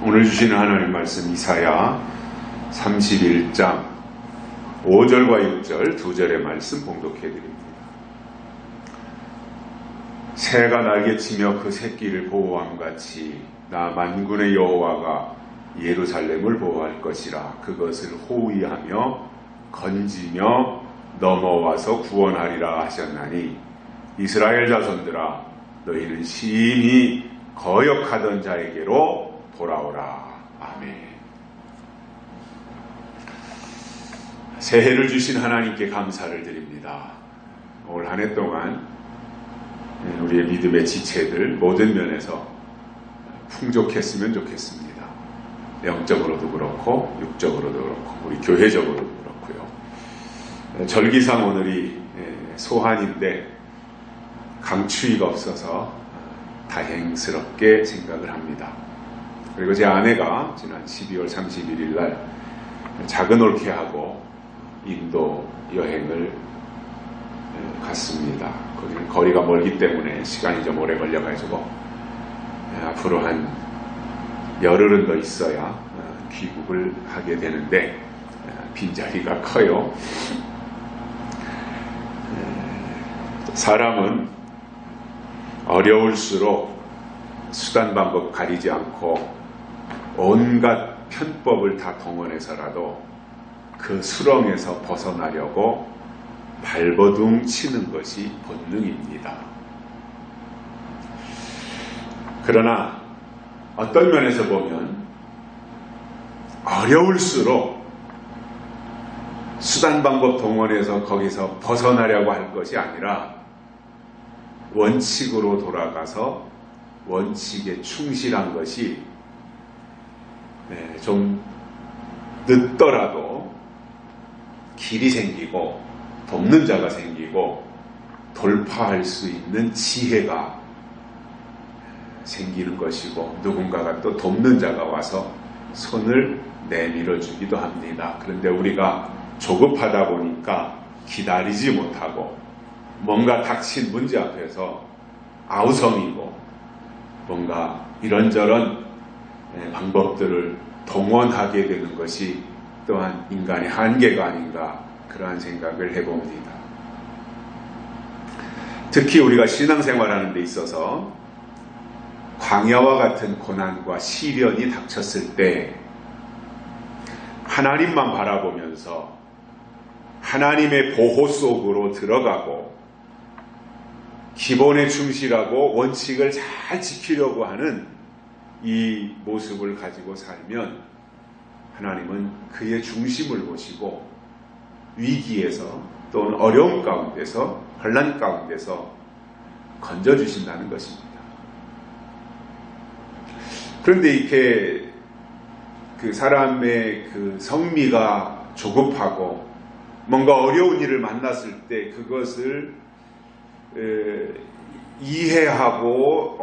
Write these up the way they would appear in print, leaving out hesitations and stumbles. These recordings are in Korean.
오늘 주시는 하나님 말씀 이사야 31장 5절과 6절 두 절의 말씀 봉독해 드립니다. 새가 날개치며 그 새끼를 보호함같이 나 만군의 여호와가 예루살렘을 보호할 것이라. 그것을 호위하며 건지며 넘어와서 구원하리라 하셨나니 이스라엘 자손들아 너희는 심히 거역하던 자에게로 돌아오라. 아멘. 새해를 주신 하나님께 감사를 드립니다. 올 한 해 동안 우리의 믿음의 지체들 모든 면에서 풍족했으면 좋겠습니다. 영적으로도 그렇고 육적으로도 그렇고 우리 교회적으로도 그렇고요. 절기상 오늘이 소환인데 강추위가 없어서 다행스럽게 생각을 합니다. 그리고 제 아내가 지난 12월 31일 날 작은 올케하고 인도 여행을 갔습니다. 거기는 거리가 멀기 때문에 시간이 좀 오래 걸려가지고 앞으로 한 열흘은 더 있어야 귀국을 하게 되는데 빈자리가 커요. 사람은 어려울수록 수단 방법 가리지 않고 온갖 편법을 다 동원해서라도 그 수렁에서 벗어나려고 발버둥 치는 것이 본능입니다. 그러나 어떤 면에서 보면 어려울수록 수단 방법 동원해서 거기서 벗어나려고 할 것이 아니라 원칙으로 돌아가서 원칙에 충실한 것이 좀 늦더라도 길이 생기고 돕는 자가 생기고 돌파할 수 있는 지혜가 생기는 것이고 누군가가 또 돕는 자가 와서 손을 내밀어 주기도 합니다. 그런데 우리가 조급하다 보니까 기다리지 못하고 뭔가 닥친 문제 앞에서 아우성이고 뭔가 이런저런 방법들을 동원하게 되는 것이 또한 인간의 한계가 아닌가 그러한 생각을 해봅니다. 특히 우리가 신앙생활하는 데 있어서 광야와 같은 고난과 시련이 닥쳤을 때 하나님만 바라보면서 하나님의 보호 속으로 들어가고 기본에 충실하고 원칙을 잘 지키려고 하는 이 모습을 가지고 살면 하나님은 그의 중심을 보시고 위기에서 또는 어려움 가운데서 혼란 가운데서 건져주신다는 것입니다. 그런데 이렇게 그 사람의 그 성미가 조급하고 뭔가 어려운 일을 만났을 때 그것을 이해하고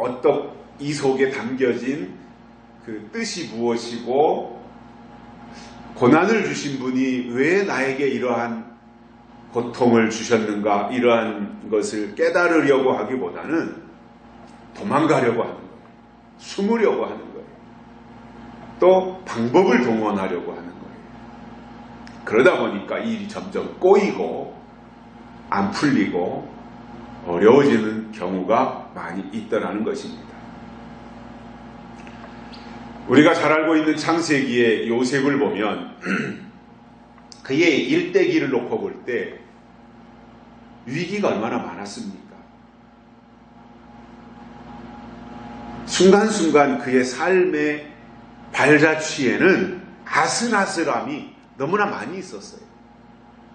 이 속에 담겨진 그 뜻이 무엇이고 고난을 주신 분이 왜 나에게 이러한 고통을 주셨는가 이러한 것을 깨달으려고 하기보다는 도망가려고 하는 거예요. 숨으려고 하는 거예요. 또 방법을 동원하려고 하는 거예요. 그러다 보니까 일이 점점 꼬이고 안 풀리고 어려워지는 경우가 많이 있더라는 것입니다. 우리가 잘 알고 있는 창세기의 요셉을 보면 그의 일대기를 놓고 볼 때 위기가 얼마나 많았습니까? 순간순간 그의 삶의 발자취에는 아슬아슬함이 너무나 많이 있었어요.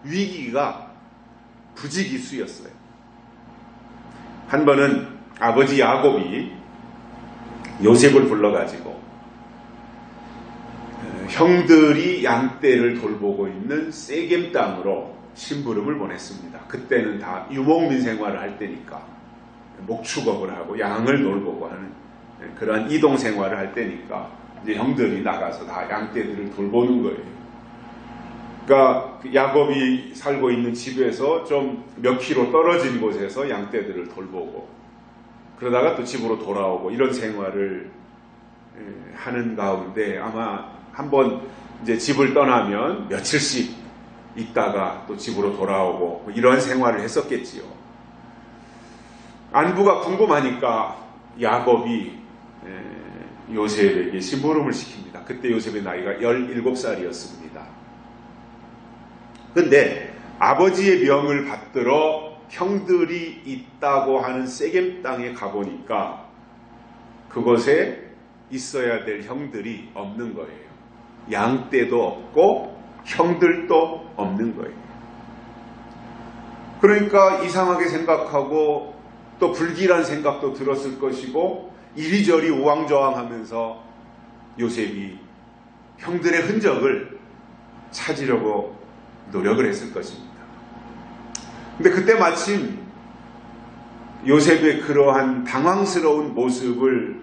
위기가 부지기수였어요. 한 번은 아버지 야곱이 요셉을 불러가지고 형들이 양떼를 돌보고 있는 세겜 땅으로 심부름을 보냈습니다. 그때는 다 유목민 생활을 할 때니까 목축업을 하고 양을 돌보고 하는 그러한 이동 생활을 할 때니까 이제 형들이 나가서 다 양떼들을 돌보는 거예요. 그러니까 야곱이 살고 있는 집에서 좀 몇 킬로 떨어진 곳에서 양떼들을 돌보고 그러다가 또 집으로 돌아오고 이런 생활을 하는 가운데 아마 한번 이제 집을 떠나면 며칠씩 있다가 또 집으로 돌아오고 이런 생활을 했었겠지요. 안부가 궁금하니까 야곱이 요셉에게 심부름을 시킵니다. 그때 요셉의 나이가 17살이었습니다. 근데 아버지의 명을 받들어 형들이 있다고 하는 세겜 땅에 가보니까 그곳에 있어야 될 형들이 없는 거예요. 양떼도 없고 형들도 없는 거예요. 그러니까 이상하게 생각하고 또 불길한 생각도 들었을 것이고 이리저리 우왕좌왕하면서 요셉이 형들의 흔적을 찾으려고 노력을 했을 것입니다. 근데 그때 마침 요셉의 그러한 당황스러운 모습을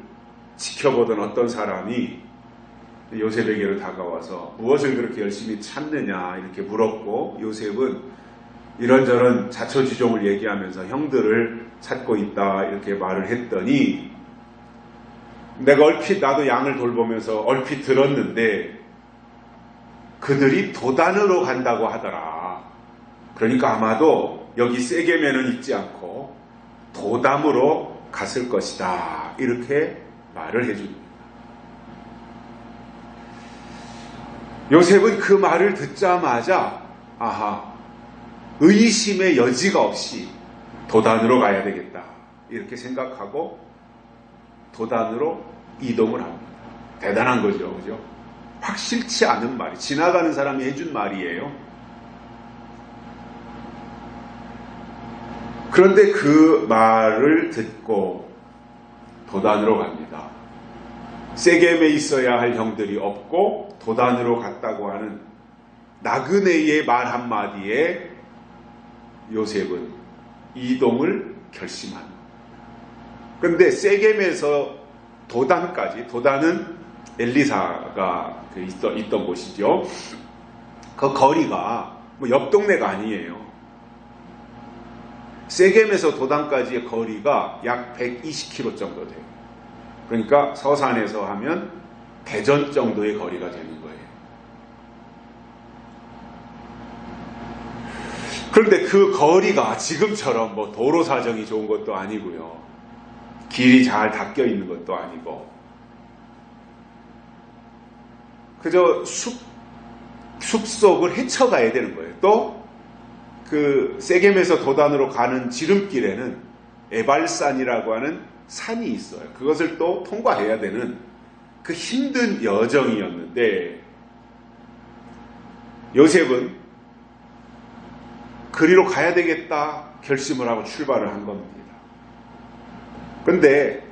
지켜보던 어떤 사람이 요셉에게로 다가와서 무엇을 그렇게 열심히 찾느냐 이렇게 물었고, 요셉은 이런저런 자초지종을 얘기하면서 형들을 찾고 있다 이렇게 말을 했더니, 내가 얼핏 나도 양을 돌보면서 얼핏 들었는데 그들이 도단으로 간다고 하더라. 그러니까 아마도 여기 세겜에는 있지 않고 도담으로 갔을 것이다 이렇게 말을 해줍니다. 요셉은 그 말을 듣자마자 아하, 의심의 여지가 없이 도단으로 가야 되겠다 이렇게 생각하고 도단으로 이동을 합니다. 대단한 거죠, 그죠? 확실치 않은 말이, 지나가는 사람이 해준 말이에요. 그런데 그 말을 듣고 도단으로 갑니다. 세겜에 있어야 할 형들이 없고 도단으로 갔다고 하는 나그네의 말 한마디에 요셉은 이동을 결심합니다. 그런데 세겜에서 도단까지, 도단은 엘리사가 있던 곳이죠. 그 거리가 뭐 옆 동네가 아니에요. 세겜에서 도단까지의 거리가 약 120km 정도 돼요. 그러니까 서산에서 하면 대전 정도의 거리가 되는 거예요. 그런데 그 거리가 지금처럼 뭐 도로 사정이 좋은 것도 아니고요. 길이 잘 닦여 있는 것도 아니고, 그저 숲속을 헤쳐가야 되는 거예요. 또 그 세겜에서 도단으로 가는 지름길에는 에발산이라고 하는 산이 있어요. 그것을 또 통과해야 되는 그 힘든 여정이었는데, 요셉은 그리로 가야 되겠다 결심을 하고 출발을 한 겁니다. 그런데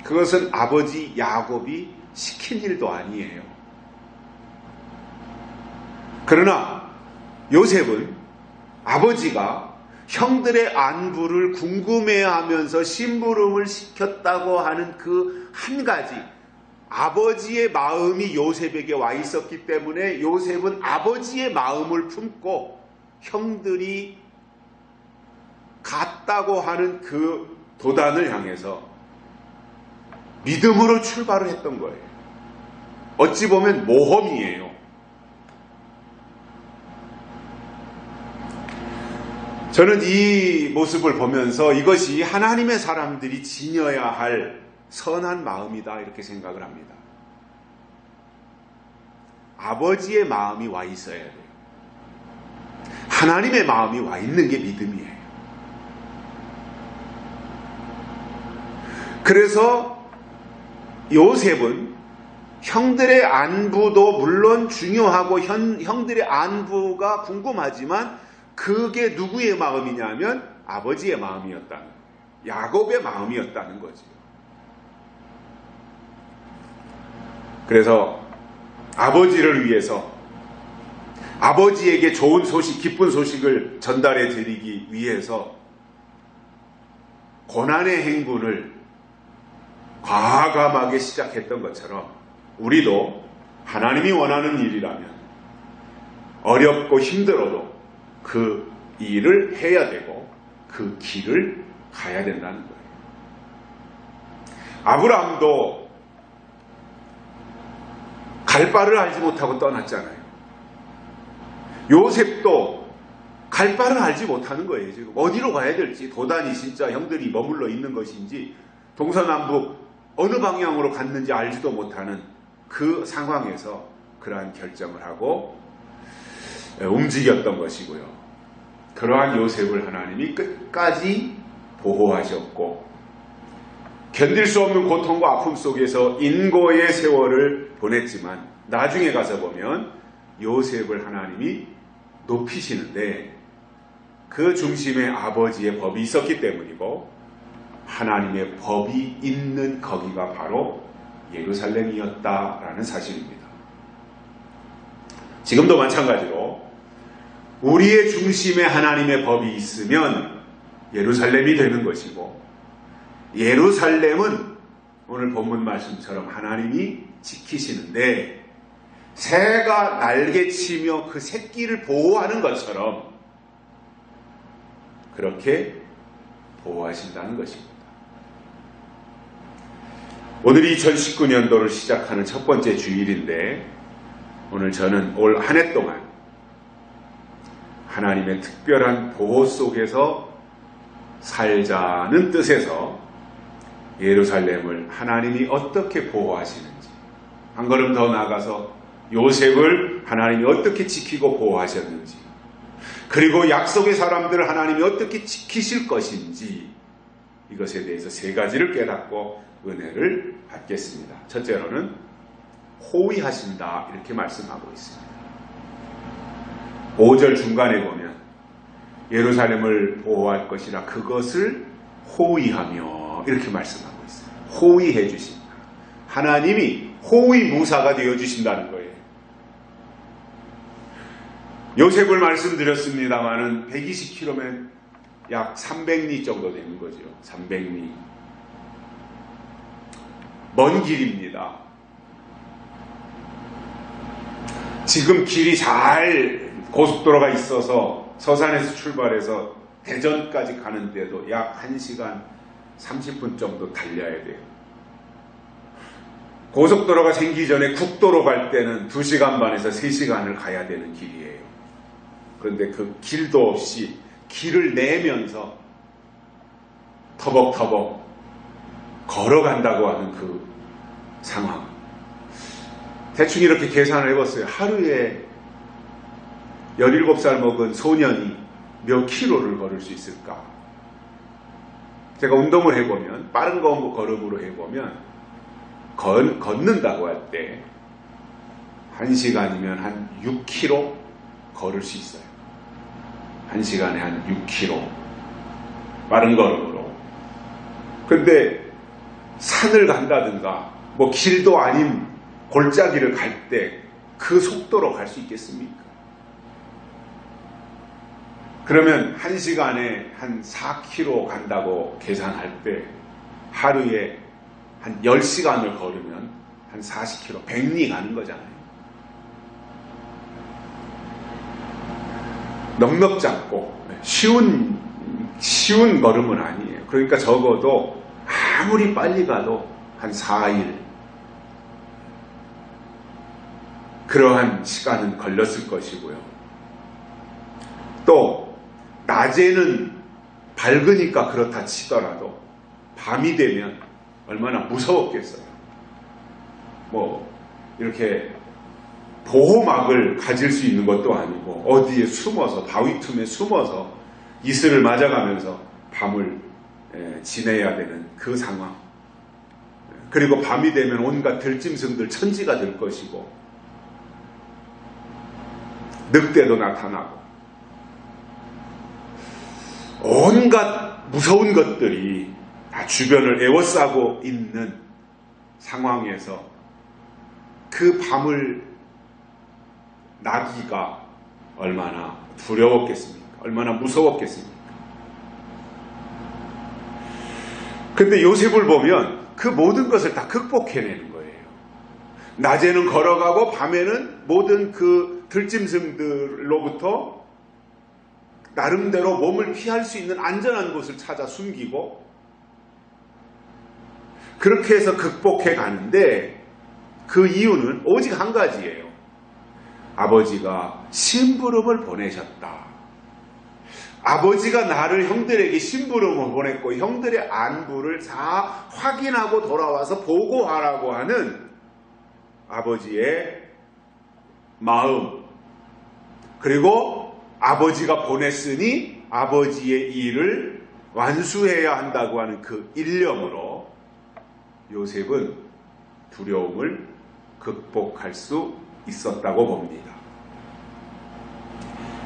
그것은 아버지 야곱이 시킨 일도 아니에요. 그러나 요셉은 아버지가 형들의 안부를 궁금해하면서 심부름을 시켰다고 하는 그 한 가지, 아버지의 마음이 요셉에게 와 있었기 때문에 요셉은 아버지의 마음을 품고 형들이 갔다고 하는 그 도단을 향해서 믿음으로 출발을 했던 거예요. 어찌 보면 모험이에요. 저는 이 모습을 보면서 이것이 하나님의 사람들이 지녀야 할 선한 마음이다 이렇게 생각을 합니다. 아버지의 마음이 와 있어야 돼요. 하나님의 마음이 와 있는 게 믿음이에요. 그래서 요셉은 형들의 안부도 물론 중요하고 형들의 안부가 궁금하지만 그게 누구의 마음이냐면 아버지의 마음이었다는, 야곱의 마음이었다는 거죠. 그래서 아버지를 위해서, 아버지에게 좋은 소식, 기쁜 소식을 전달해 드리기 위해서 고난의 행군을 과감하게 시작했던 것처럼 우리도 하나님이 원하는 일이라면 어렵고 힘들어도 그 일을 해야 되고 그 길을 가야 된다는 거예요. 아브라함도 갈 바를 알지 못하고 떠났잖아요. 요셉도 갈 바를 알지 못하는 거예요. 지금 어디로 가야 될지, 도단이 진짜 형들이 머물러 있는 것인지 동서남북 어느 방향으로 갔는지 알지도 못하는 그 상황에서 그러한 결정을 하고 움직였던 것이고요. 그러한 요셉을 하나님이 끝까지 보호하셨고 견딜 수 없는 고통과 아픔 속에서 인고의 세월을 보냈지만 나중에 가서 보면 요셉을 하나님이 높이시는데 그 중심에 아버지의 법이 있었기 때문이고 하나님의 법이 있는 거기가 바로 예루살렘이었다라는 사실입니다. 지금도 마찬가지로 우리의 중심에 하나님의 법이 있으면 예루살렘이 되는 것이고 예루살렘은 오늘 본문 말씀처럼 하나님이 지키시는데 새가 날개치며 그 새끼를 보호하는 것처럼 그렇게 보호하신다는 것입니다. 오늘이 2019년도를 시작하는 첫 번째 주일인데 오늘 저는 올 한 해 동안 하나님의 특별한 보호 속에서 살자는 뜻에서 예루살렘을 하나님이 어떻게 보호하시는지 한 걸음 더 나아가서 요셉을 하나님이 어떻게 지키고 보호하셨는지 그리고 약속의 사람들을 하나님이 어떻게 지키실 것인지 이것에 대해서 세 가지를 깨닫고 은혜를 받겠습니다. 첫째로는 호위하신다 이렇게 말씀하고 있습니다. 5절 중간에 보면 예루살렘을 보호할 것이라 그것을 호위하며 이렇게 말씀하고 있어요. 호위해 주신다. 하나님이 호위무사가 되어주신다는 거예요. 요셉을 말씀드렸습니다마는 120km면 약 300리 정도 되는 거죠. 300리. 먼 길입니다. 지금 길이 잘 고속도로가 있어서 서산에서 출발해서 대전까지 가는데도 약 1시간 30분 정도 달려야 돼요. 고속도로가 생기기 전에 국도로 갈 때는 2시간 반에서 3시간을 가야 되는 길이에요. 그런데 그 길도 없이 길을 내면서 터벅터벅 걸어간다고 하는 그 상황. 대충 이렇게 계산을 해봤어요. 하루에 17살 먹은 소년이 몇 킬로를 걸을 수 있을까? 제가 운동을 해보면 빠른 걸음으로 해보면 걷는다고 할 때 1시간이면 한 6km 걸을 수 있어요. 1시간에 한 6km 빠른 걸음으로. 근데 산을 간다든가 뭐 길도 아닌 골짜기를 갈 때 그 속도로 갈 수 있겠습니까? 그러면 1시간에 한 4km 간다고 계산할 때 하루에 한 10시간을 걸으면 한 40km, 100리 가는 거잖아요. 넉넉 잡고 쉬운 걸음은 아니에요. 그러니까 적어도 아무리 빨리 가도 한 4일 그러한 시간은 걸렸을 것이고요. 또 낮에는 밝으니까 그렇다 치더라도 밤이 되면 얼마나 무서웠겠어요. 뭐 이렇게 보호막을 가질 수 있는 것도 아니고 어디에 숨어서 바위 틈에 숨어서 이슬을 맞아가면서 밤을 지내야 되는 그 상황. 그리고 밤이 되면 온갖 들짐승들 천지가 될 것이고 늑대도 나타나고 온갖 무서운 것들이 다 주변을 에워싸고 있는 상황에서 그 밤을 나기가 얼마나 두려웠겠습니까? 얼마나 무서웠겠습니까? 근데 요셉을 보면 그 모든 것을 다 극복해내는 거예요. 낮에는 걸어가고 밤에는 모든 그 들짐승들로부터 나름대로 몸을 피할 수 있는 안전한 곳을 찾아 숨기고 그렇게 해서 극복해 가는데 그 이유는 오직 한 가지예요. 아버지가 심부름을 보내셨다. 아버지가 나를 형들에게 심부름을 보냈고 형들의 안부를 다 확인하고 돌아와서 보고하라고 하는 아버지의 마음, 그리고 아버지가 보냈으니 아버지의 일을 완수해야 한다고 하는 그 일념으로 요셉은 두려움을 극복할 수 있었다고 봅니다.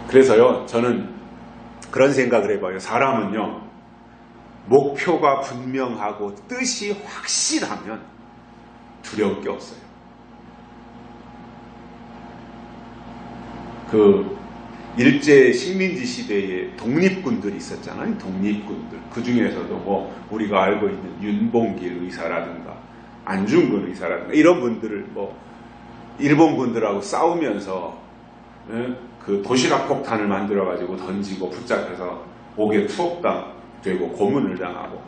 그래서요, 저는 그런 생각을 해봐요. 사람은요, 목표가 분명하고 뜻이 확실하면 두려울 게 없어요. 그 일제 식민지 시대에 독립군들이 있었잖아요. 독립군들. 그 중에서도 뭐 우리가 알고 있는 윤봉길 의사라든가 안중근 의사라든가 이런 분들을 뭐 일본 분들하고 싸우면서 그 도시락 폭탄을 만들어 가지고 던지고 붙잡혀서 옥에 투옥되고 고문을 당하고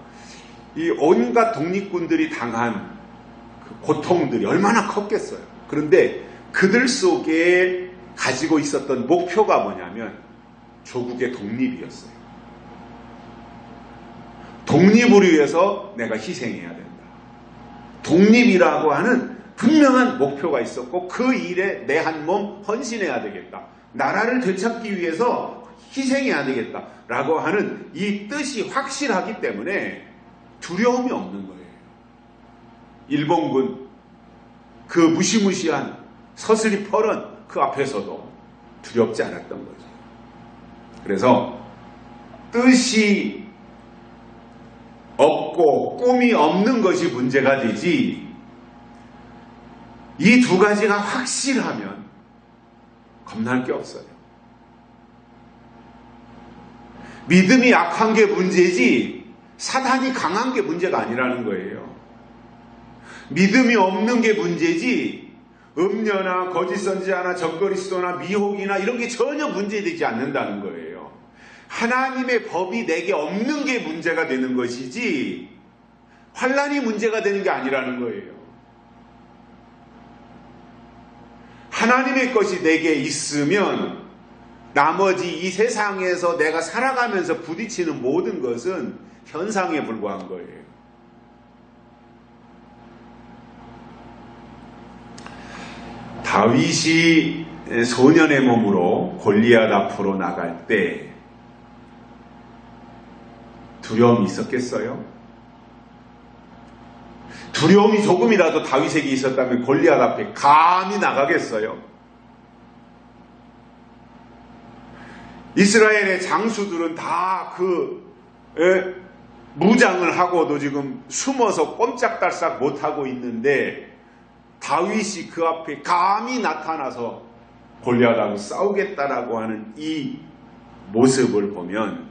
이 온갖 독립군들이 당한 그 고통들이 얼마나 컸겠어요. 그런데 그들 속에 가지고 있었던 목표가 뭐냐면 조국의 독립이었어요. 독립을 위해서 내가 희생해야 된다. 독립이라고 하는 분명한 목표가 있었고 그 일에 내 한 몸 헌신해야 되겠다. 나라를 되찾기 위해서 희생해야 되겠다. 라고 하는 이 뜻이 확실하기 때문에 두려움이 없는 거예요. 일본군 그 무시무시한 서슬이 펄은 그 앞에서도 두렵지 않았던 거죠. 그래서 뜻이 없고 꿈이 없는 것이 문제가 되지, 이 두 가지가 확실하면 겁날 게 없어요. 믿음이 약한 게 문제지 사단이 강한 게 문제가 아니라는 거예요. 믿음이 없는 게 문제지 음녀나 거짓 선지자나 적그리스도나 미혹이나 이런 게 전혀 문제되지 않는다는 거예요. 하나님의 법이 내게 없는 게 문제가 되는 것이지 환난이 문제가 되는 게 아니라는 거예요. 하나님의 것이 내게 있으면 나머지 이 세상에서 내가 살아가면서 부딪히는 모든 것은 현상에 불과한 거예요. 다윗이 소년의 몸으로 골리앗 앞으로 나갈 때 두려움이 있었겠어요? 두려움이 조금이라도 다윗에게 있었다면 골리앗 앞에 감히 나가겠어요? 이스라엘의 장수들은 다 무장을 하고도 지금 숨어서 꼼짝달싹 못하고 있는데 다윗이 그 앞에 감히 나타나서 골리앗하고 싸우겠다라고 하는 이 모습을 보면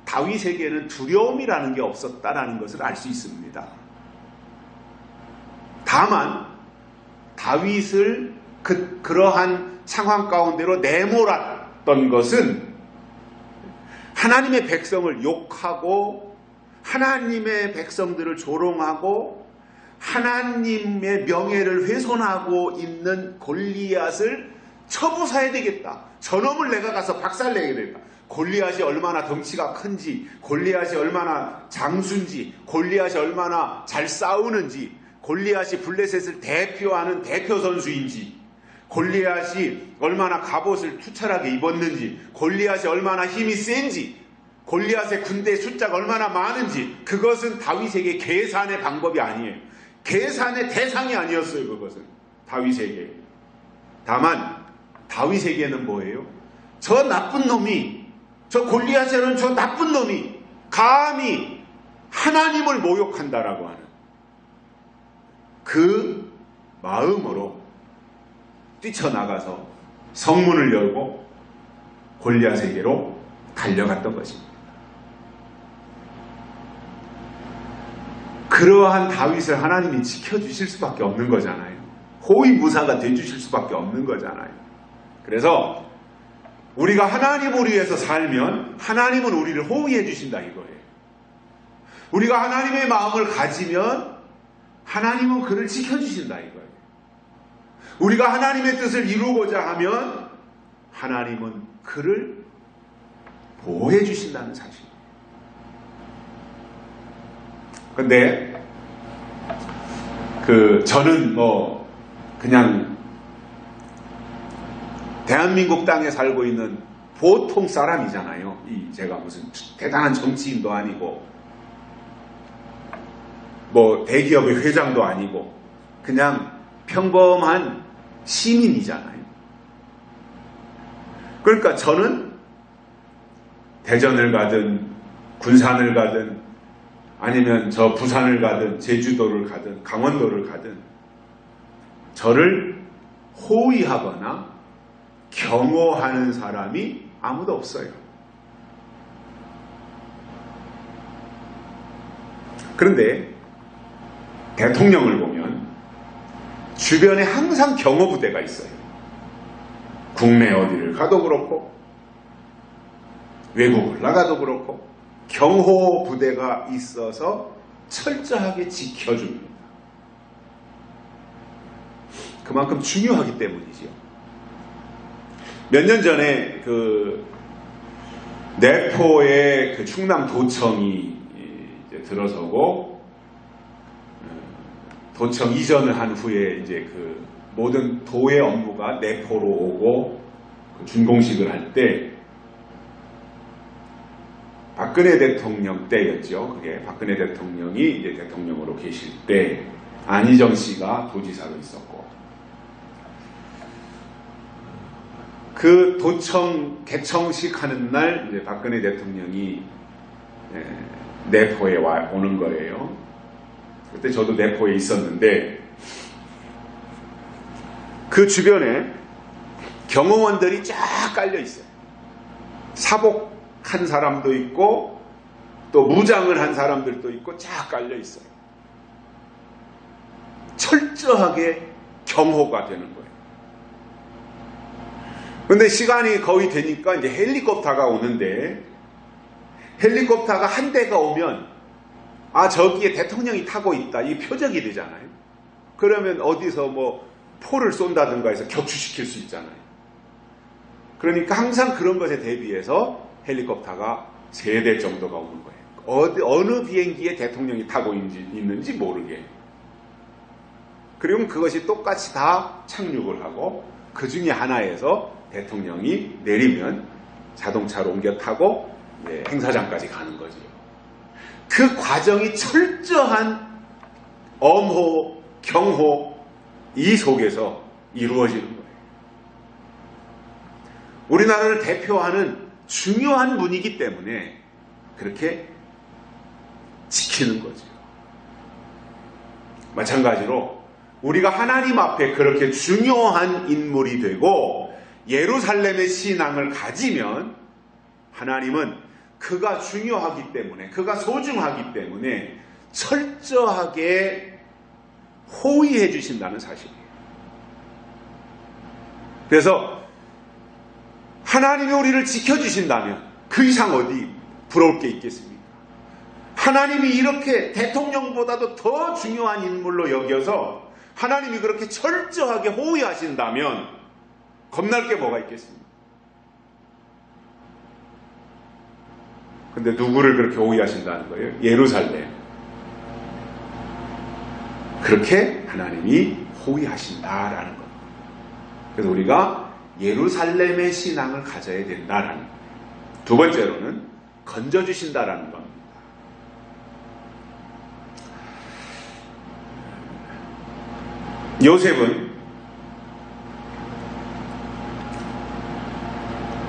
다윗에게는 두려움이라는 게 없었다라는 것을 알 수 있습니다. 다만 다윗을 그러한 상황 가운데로 내몰았던 것은 하나님의 백성을 욕하고 하나님의 백성들을 조롱하고 하나님의 명예를 훼손하고 있는 골리앗을 처부사해야 되겠다. 저놈을 내가 가서 박살내야 되겠다. 골리앗이 얼마나 덩치가 큰지, 골리앗이 얼마나 장수인지, 골리앗이 얼마나 잘 싸우는지, 골리앗이 블레셋을 대표하는 대표 선수인지, 골리앗이 얼마나 갑옷을 투철하게 입었는지, 골리앗이 얼마나 힘이 센지, 골리앗의 군대 숫자가 얼마나 많은지, 그것은 다윗에게 계산의 방법이 아니에요. 계산의 대상이 아니었어요. 그것은 다윗에게. 다만 다윗에게는 뭐예요? 저 나쁜 놈이, 저 골리앗이라는 저 나쁜 놈이 감히 하나님을 모욕한다라고 하는 그 마음으로 뛰쳐나가서 성문을 열고 골리앗에게로 달려갔던 것입니다. 그러한 다윗을 하나님이 지켜주실 수밖에 없는 거잖아요. 호위무사가 되주실 수밖에 없는 거잖아요. 그래서 우리가 하나님을 위해서 살면 하나님은 우리를 호위해 주신다 이거예요. 우리가 하나님의 마음을 가지면 하나님은 그를 지켜주신다 이거예요. 우리가 하나님의 뜻을 이루고자 하면 하나님은 그를 보호해 주신다는 사실. 근데 저는 그냥 대한민국 땅에 살고 있는 보통 사람이잖아요. 제가 무슨 대단한 정치인도 아니고 대기업의 회장도 아니고 그냥 평범한 시민이잖아요. 그러니까 저는 대전을 가든 군산을 가든 아니면 저 부산을 가든 제주도를 가든 강원도를 가든 저를 호위하거나 경호하는 사람이 아무도 없어요. 그런데 대통령을 보면 주변에 항상 경호부대가 있어요. 국내 어디를 가도 그렇고 외국을 나가도 그렇고 경호부대가 있어서 철저하게 지켜줍니다. 그만큼 중요하기 때문이죠. 몇 년 전에 내포의 충남 도청이 이제 들어서고 도청 이전을 한 후에 이제 모든 도의 업무가 내포로 오고 준공식을 할 때 박근혜 대통령 때였죠. 그게 박근혜 대통령이 이제 대통령으로 계실 때 안희정 씨가 도지사로 있었고 그 도청 개청식 하는 날 이제 박근혜 대통령이 내포에 오는 거예요. 그때 저도 내포에 있었는데 그 주변에 경호원들이 쫙 깔려 있어요. 사복한 사람도 있고 또 무장을 한 사람들도 있고 쫙 깔려 있어요. 철저하게 경호가 되는 거예요. 근데 시간이 거의 되니까 이제 헬리콥터가 오는데 헬리콥터가 한 대가 오면 저기에 대통령이 타고 있다. 이게 표적이 되잖아요. 그러면 어디서 포를 쏜다든가 해서 격추시킬 수 있잖아요. 그러니까 항상 그런 것에 대비해서 헬리콥터가 3대 정도가 오는 거예요. 어느 비행기에 대통령이 타고 있는지 모르게. 그리고 그것이 똑같이 다 착륙을 하고 그 중에 하나에서 대통령이 내리면 자동차로 옮겨 타고 행사장까지 가는 거죠. 그 과정이 철저한 엄호, 경호 이 속에서 이루어지는 거예요. 우리나라를 대표하는 중요한 분이기 때문에 그렇게 지키는 거죠. 마찬가지로 우리가 하나님 앞에 그렇게 중요한 인물이 되고 예루살렘의 신앙을 가지면 하나님은 그가 중요하기 때문에 그가 소중하기 때문에 철저하게 호위해 주신다는 사실이에요. 그래서 하나님이 우리를 지켜주신다면 그 이상 어디 부러울 게 있겠습니까? 하나님이 이렇게 대통령보다도 더 중요한 인물로 여겨서 하나님이 그렇게 철저하게 호위하신다면 겁날 게 뭐가 있겠습니까? 근데 누구를 그렇게 호위하신다는 거예요? 예루살렘. 그렇게 하나님이 호위하신다라는 겁니다. 그래서 우리가 예루살렘의 신앙을 가져야 된다라는 거예요. 두 번째로는 건져주신다라는 겁니다. 요셉은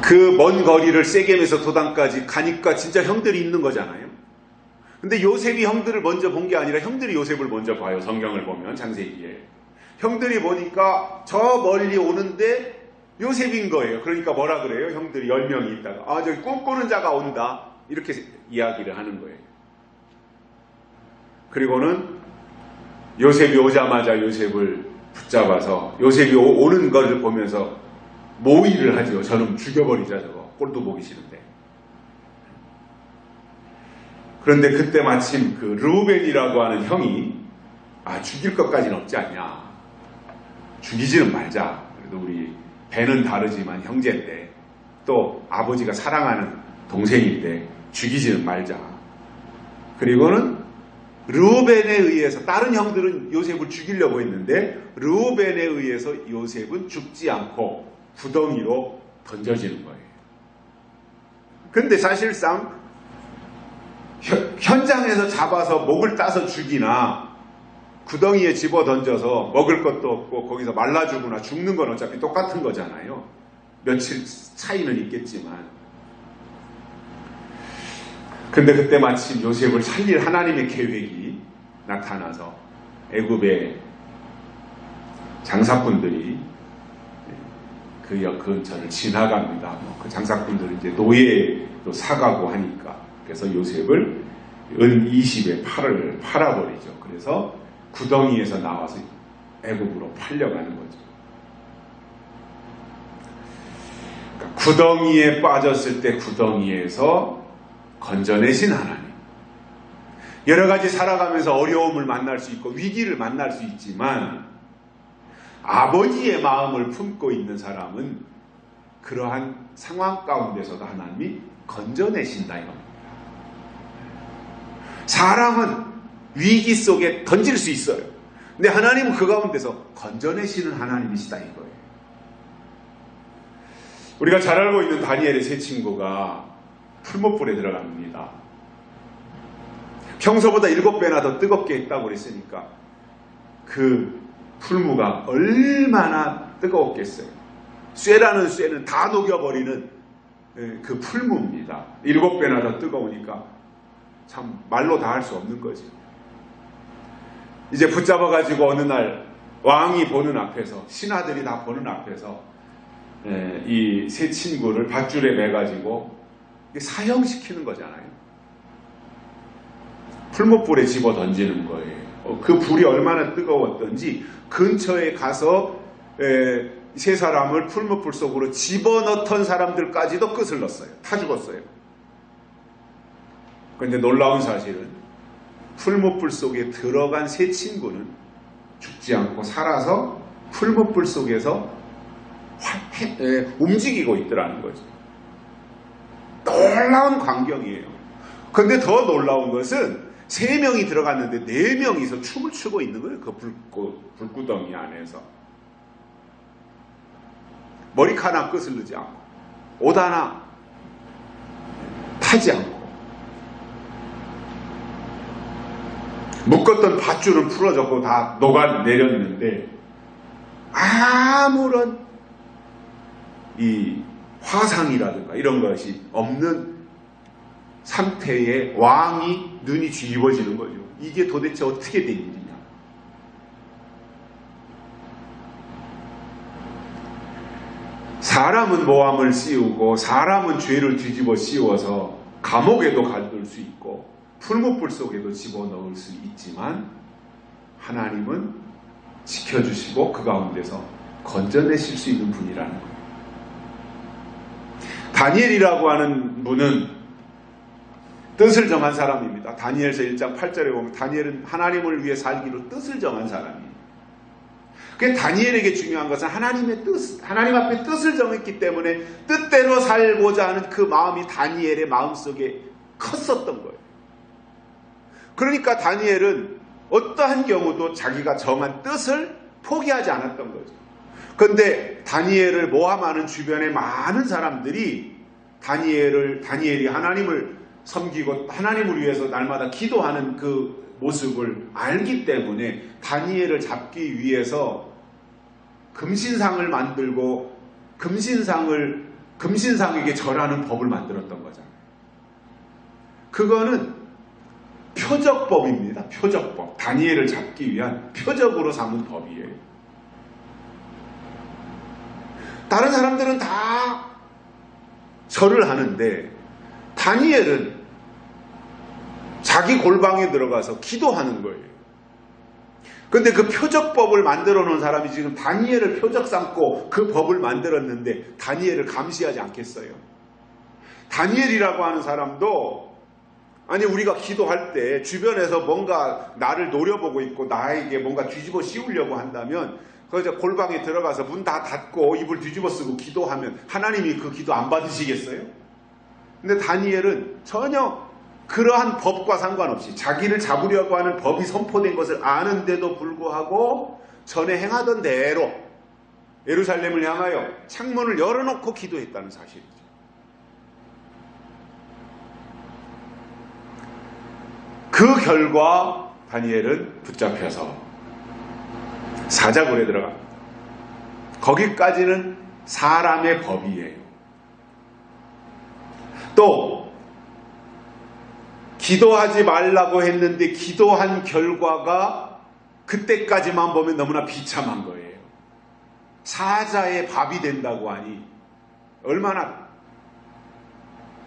그 먼 거리를 세겜에서 도단까지 가니까 진짜 형들이 있는 거잖아요. 근데 요셉이 형들을 먼저 본 게 아니라 형들이 요셉을 먼저 봐요. 성경을 보면 창세기에. 형들이 보니까 저 멀리 오는데 요셉인 거예요. 그러니까 뭐라 그래요? 형들이 10명이 있다가 저기 꿈꾸는 자가 온다. 이렇게 이야기를 하는 거예요. 그리고는 요셉이 오자마자 요셉을 붙잡아서 요셉이 오는 것을 보면서 모의를 하죠. 저놈 죽여버리자 저거. 꼴도 보기 싫은데. 그런데 그때 마침 그 르우벤이라고 하는 형이 죽일 것까지는 없지 않냐. 죽이지는 말자. 그래도 우리 배는 다르지만 형제인데 또 아버지가 사랑하는 동생인데 죽이지는 말자. 그리고는 르우벤에 의해서 다른 형들은 요셉을 죽이려고 했는데 르우벤에 의해서 요셉은 죽지 않고 구덩이로 던져지는 거예요. 근데 사실상 현장에서 잡아서 목을 따서 죽이나 구덩이에 집어 던져서 먹을 것도 없고 거기서 말라 죽거나 죽는 건 어차피 똑같은 거잖아요. 며칠 차이는 있겠지만. 근데 그때 마침 요셉을 살릴 하나님의 계획이 나타나서 애굽의 장사꾼들이 그 근처를 지나갑니다. 그 장사꾼들은 이제 노예도 사가고 하니까. 그래서 요셉을 은 20에 팔아버리죠. 그래서 구덩이에서 나와서 애굽으로 팔려가는 거죠. 그러니까 구덩이에 빠졌을 때 구덩이에서 건져내신 하나님. 여러 가지 살아가면서 어려움을 만날 수 있고 위기를 만날 수 있지만 아버지의 마음을 품고 있는 사람은 그러한 상황 가운데서도 하나님이 건져내신다 이겁니다. 사람은 위기 속에 던질 수 있어요. 근데 하나님은 그 가운데서 건져내시는 하나님이시다 이거예요. 우리가 잘 알고 있는 다니엘의 세 친구가 풀못불에 들어갑니다. 평소보다 7배나 더 뜨겁게 했다고 그랬으니까 그 풀무가 얼마나 뜨거웠겠어요. 쇠라는 쇠는 다 녹여버리는 그 풀무입니다. 7배나 더 뜨거우니까 참 말로 다 할 수 없는 거지. 이제 붙잡아가지고 어느 날 왕이 보는 앞에서 신하들이 다 보는 앞에서 이 세 친구를 밧줄에 매가지고 사형시키는 거잖아요. 풀목불에 집어 던지는 거예요. 그 불이 얼마나 뜨거웠던지 근처에 가서 세 사람을 풀목불 속으로 집어넣던 사람들까지도 끝을 넣었어요. 다 죽었어요. 그런데 놀라운 사실은 풀목불 속에 들어간 세 친구는 죽지 않고 살아서 풀목불 속에서 움직이고 있더라는 거죠. 놀라운 광경이에요. 그런데 더 놀라운 것은 3명이 들어갔는데 4명이서 춤을 추고 있는 거예요. 그 불구덩이 안에서. 머리카락 하나 끝을 넣지 않고 옷 하나 타지 않고 묶었던 밧줄은 풀어졌고 다 녹아내렸는데 아무런 이 화상이라든가 이런 것이 없는 상태의 왕이 눈이 뒤집어지는 거죠. 이게 도대체 어떻게 된 일이냐. 사람은 모함을 씌우고 사람은 죄를 뒤집어 씌워서 감옥에도 가둘 수 있고 풀무불 속에도 집어넣을 수 있지만 하나님은 지켜주시고 그 가운데서 건져내실 수 있는 분이라는 거예요. 다니엘이라고 하는 분은 뜻을 정한 사람입니다. 다니엘서 1장 8절에 보면 다니엘은 하나님을 위해 살기로 뜻을 정한 사람이에요. 그 다니엘에게 중요한 것은 하나님의 뜻, 하나님 앞에 뜻을 정했기 때문에 뜻대로 살고자 하는 그 마음이 다니엘의 마음속에 컸었던 거예요. 그러니까 다니엘은 어떠한 경우도 자기가 정한 뜻을 포기하지 않았던 거죠. 그런데 다니엘을 모함하는 주변의 많은 사람들이 다니엘이 하나님을 섬기고 하나님을 위해서 날마다 기도하는 그 모습을 알기 때문에 다니엘을 잡기 위해서 금신상을 만들고 금신상에게 절하는 법을 만들었던 거잖아요. 그거는 표적법입니다. 표적법. 다니엘을 잡기 위한 표적으로 삼은 법이에요. 다른 사람들은 다 절을 하는데 다니엘은 자기 골방에 들어가서 기도하는 거예요. 그런데 그 표적법을 만들어 놓은 사람이 지금 다니엘을 표적 삼고 그 법을 만들었는데 다니엘을 감시하지 않겠어요? 다니엘이라고 하는 사람도 아니 우리가 기도할 때 주변에서 뭔가 나를 노려보고 있고 나에게 뭔가 뒤집어 씌우려고 한다면 그래서 골방에 들어가서 문 다 닫고 이불 뒤집어 쓰고 기도하면 하나님이 그 기도 안 받으시겠어요? 근데 다니엘은 전혀 그러한 법과 상관없이 자기를 잡으려고 하는 법이 선포된 것을 아는데도 불구하고 전에 행하던 대로 예루살렘을 향하여 창문을 열어놓고 기도했다는 사실이죠. 그 결과 다니엘은 붙잡혀서 사자굴에 들어갑니다. 거기까지는 사람의 법이에요. 또 기도하지 말라고 했는데 기도한 결과가 그때까지만 보면 너무나 비참한 거예요. 사자의 밥이 된다고 하니 얼마나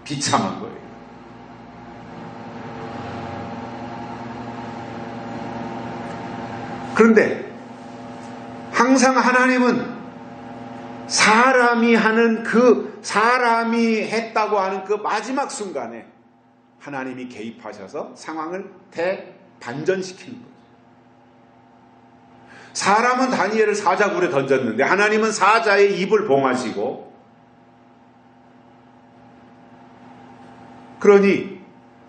비참한 거예요. 그런데 항상 하나님은 사람이 했다고 하는 그 마지막 순간에 하나님이 개입하셔서 상황을 대반전시키는 거죠. 사람은 다니엘을 사자굴에 던졌는데 하나님은 사자의 입을 봉하시고, 그러니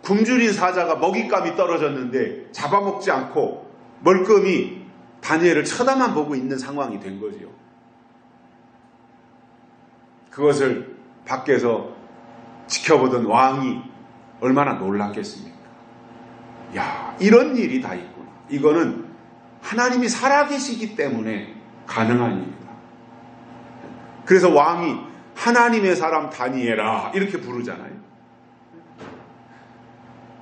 굶주린 사자가 먹잇감이 떨어졌는데 잡아먹지 않고 멀끔히 다니엘을 쳐다만 보고 있는 상황이 된 거지요. 그것을 밖에서 지켜보던 왕이 얼마나 놀랐겠습니까? 야, 이런 일이 다 있구나. 이거는 하나님이 살아계시기 때문에 가능한 일이다. 그래서 왕이 하나님의 사람 다니엘아 이렇게 부르잖아요.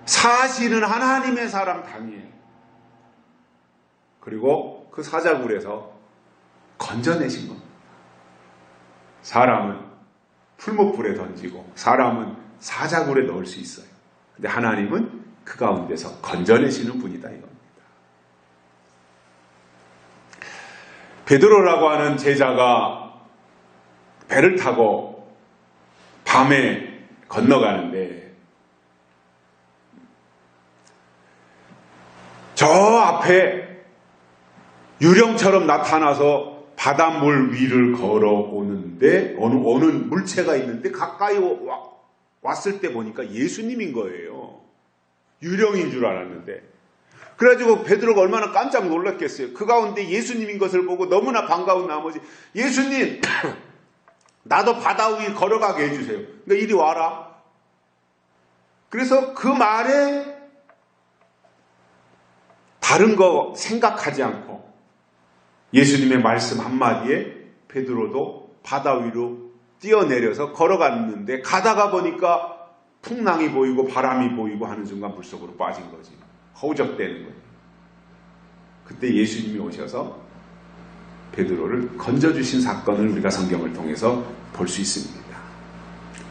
사실은 하나님의 사람 다니엘. 그리고 그 사자굴에서 건져내신 겁니다. 사람은 풀목불에 던지고 사람은 사자굴에 넣을 수 있어요. 근데 하나님은 그 가운데서 건져내시는 분이다 이겁니다. 베드로라고 하는 제자가 배를 타고 밤에 건너가는데 저 앞에 유령처럼 나타나서 바닷물 위를 걸어오는데 어느 물체가 있는데 가까이 왔을 때 보니까 예수님인 거예요. 유령인 줄 알았는데. 그래가지고 베드로가 얼마나 깜짝 놀랐겠어요. 그 가운데 예수님인 것을 보고 너무나 반가운 나머지 예수님 나도 바다 위 걸어가게 해주세요. 그러니까 이리 와라. 그래서 그 말에 다른 거 생각하지 않고 예수님의 말씀 한마디에 베드로도 바다 위로 뛰어내려서 걸어갔는데 가다가 보니까 풍랑이 보이고 바람이 보이고 하는 순간 물속으로 빠진 거지. 허우적대는 거예요. 그때 예수님이 오셔서 베드로를 건져주신 사건을 우리가 성경을 통해서 볼 수 있습니다.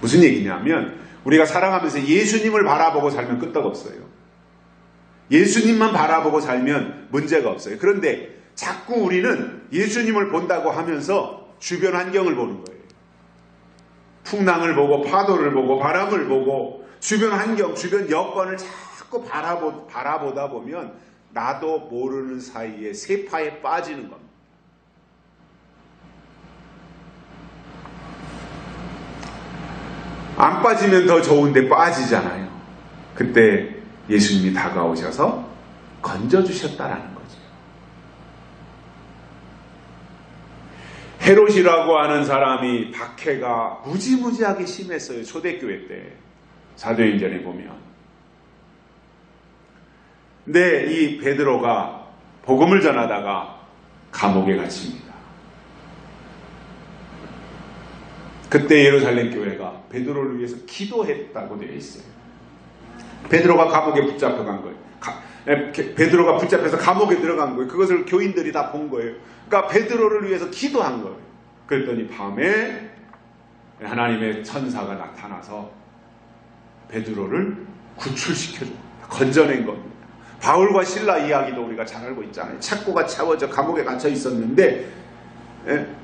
무슨 얘기냐면 우리가 살아가면서 예수님을 바라보고 살면 끄떡없어요. 예수님만 바라보고 살면 문제가 없어요. 그런데 자꾸 우리는 예수님을 본다고 하면서 주변 환경을 보는 거예요. 풍랑을 보고 파도를 보고 바람을 보고 주변 환경, 주변 여건을 자꾸 바라보다 보면 나도 모르는 사이에 세파에 빠지는 겁니다. 안 빠지면 더 좋은데 빠지잖아요. 그때 예수님이 다가오셔서 건져주셨다라는 거죠. 헤롯이라고 하는 사람이 박해가 무지무지하게 심했어요. 초대교회 때 사도행전에 보면. 근데 이 베드로가 복음을 전하다가 감옥에 갇힙니다. 그때 예루살렘 교회가 베드로를 위해서 기도했다고 되어 있어요. 베드로가 감옥에 붙잡혀간 거예요. 베드로가 붙잡혀서 감옥에 들어간 거예요. 그것을 교인들이 다 본 거예요. 그러니까 베드로를 위해서 기도한 거예요. 그랬더니 밤에 하나님의 천사가 나타나서 베드로를 구출시켜줍니다. 건져낸 겁니다. 바울과 실라 이야기도 우리가 잘 알고 있잖아요. 착고가 채워져 감옥에 갇혀 있었는데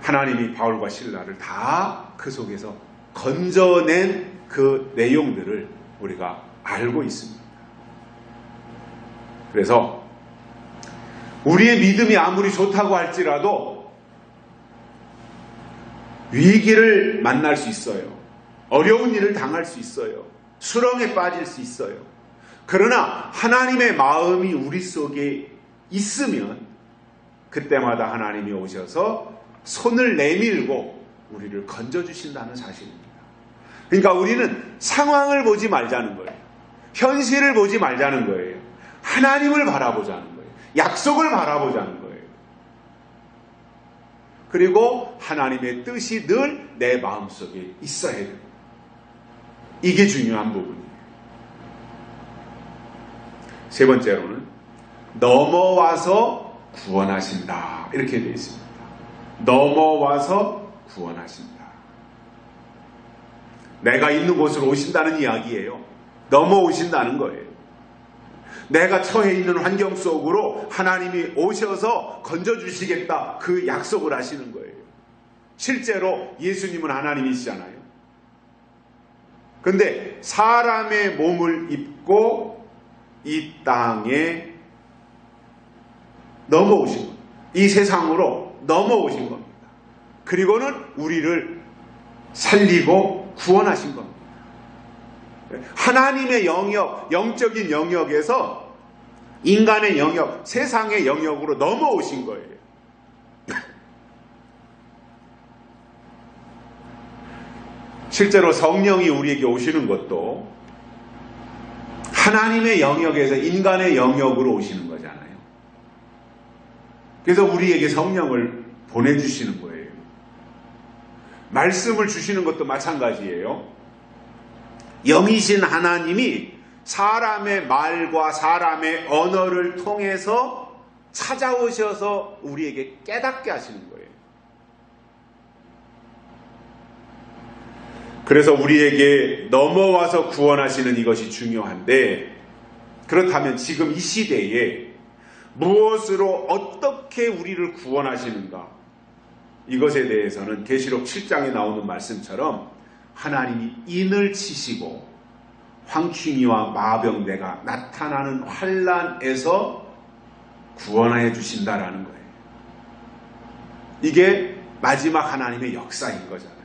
하나님이 바울과 실라를 다 그 속에서 건져낸 그 내용들을 우리가 알고 있습니다. 그래서 우리의 믿음이 아무리 좋다고 할지라도 위기를 만날 수 있어요. 어려운 일을 당할 수 있어요. 수렁에 빠질 수 있어요. 그러나 하나님의 마음이 우리 속에 있으면 그때마다 하나님이 오셔서 손을 내밀고 우리를 건져주신다는 사실입니다. 그러니까 우리는 상황을 보지 말자는 거예요. 현실을 보지 말자는 거예요. 하나님을 바라보자는 거예요. 약속을 바라보자는 거예요. 그리고 하나님의 뜻이 늘 내 마음속에 있어야 돼요. 이게 중요한 부분이에요. 세 번째로는 넘어와서 구원하신다. 이렇게 되어 있습니다. 넘어와서 구원하신다. 내가 있는 곳으로 오신다는 이야기예요. 넘어오신다는 거예요. 내가 처해 있는 환경 속으로 하나님이 오셔서 건져주시겠다. 그 약속을 하시는 거예요. 실제로 예수님은 하나님이시잖아요. 그런데 사람의 몸을 입고 이 땅에 넘어오신 겁니다. 이 세상으로 넘어오신 겁니다. 그리고는 우리를 살리고 구원하신 겁니다. 하나님의 영역, 영적인 영역에서 인간의 영역, 세상의 영역으로 넘어오신 거예요. 실제로 성령이 우리에게 오시는 것도 하나님의 영역에서 인간의 영역으로 오시는 거잖아요. 그래서 우리에게 성령을 보내주시는 거예요. 말씀을 주시는 것도 마찬가지예요. 영이신 하나님이 사람의 말과 사람의 언어를 통해서 찾아오셔서 우리에게 깨닫게 하시는 거예요. 그래서 우리에게 넘어와서 구원하시는 이것이 중요한데, 그렇다면 지금 이 시대에 무엇으로 어떻게 우리를 구원하시는가? 이것에 대해서는 계시록 7장에 나오는 말씀처럼 하나님이 인을 치시고 황충이와 마병대가 나타나는 환난에서 구원하여 주신다라는 거예요. 이게 마지막 하나님의 역사인 거잖아요.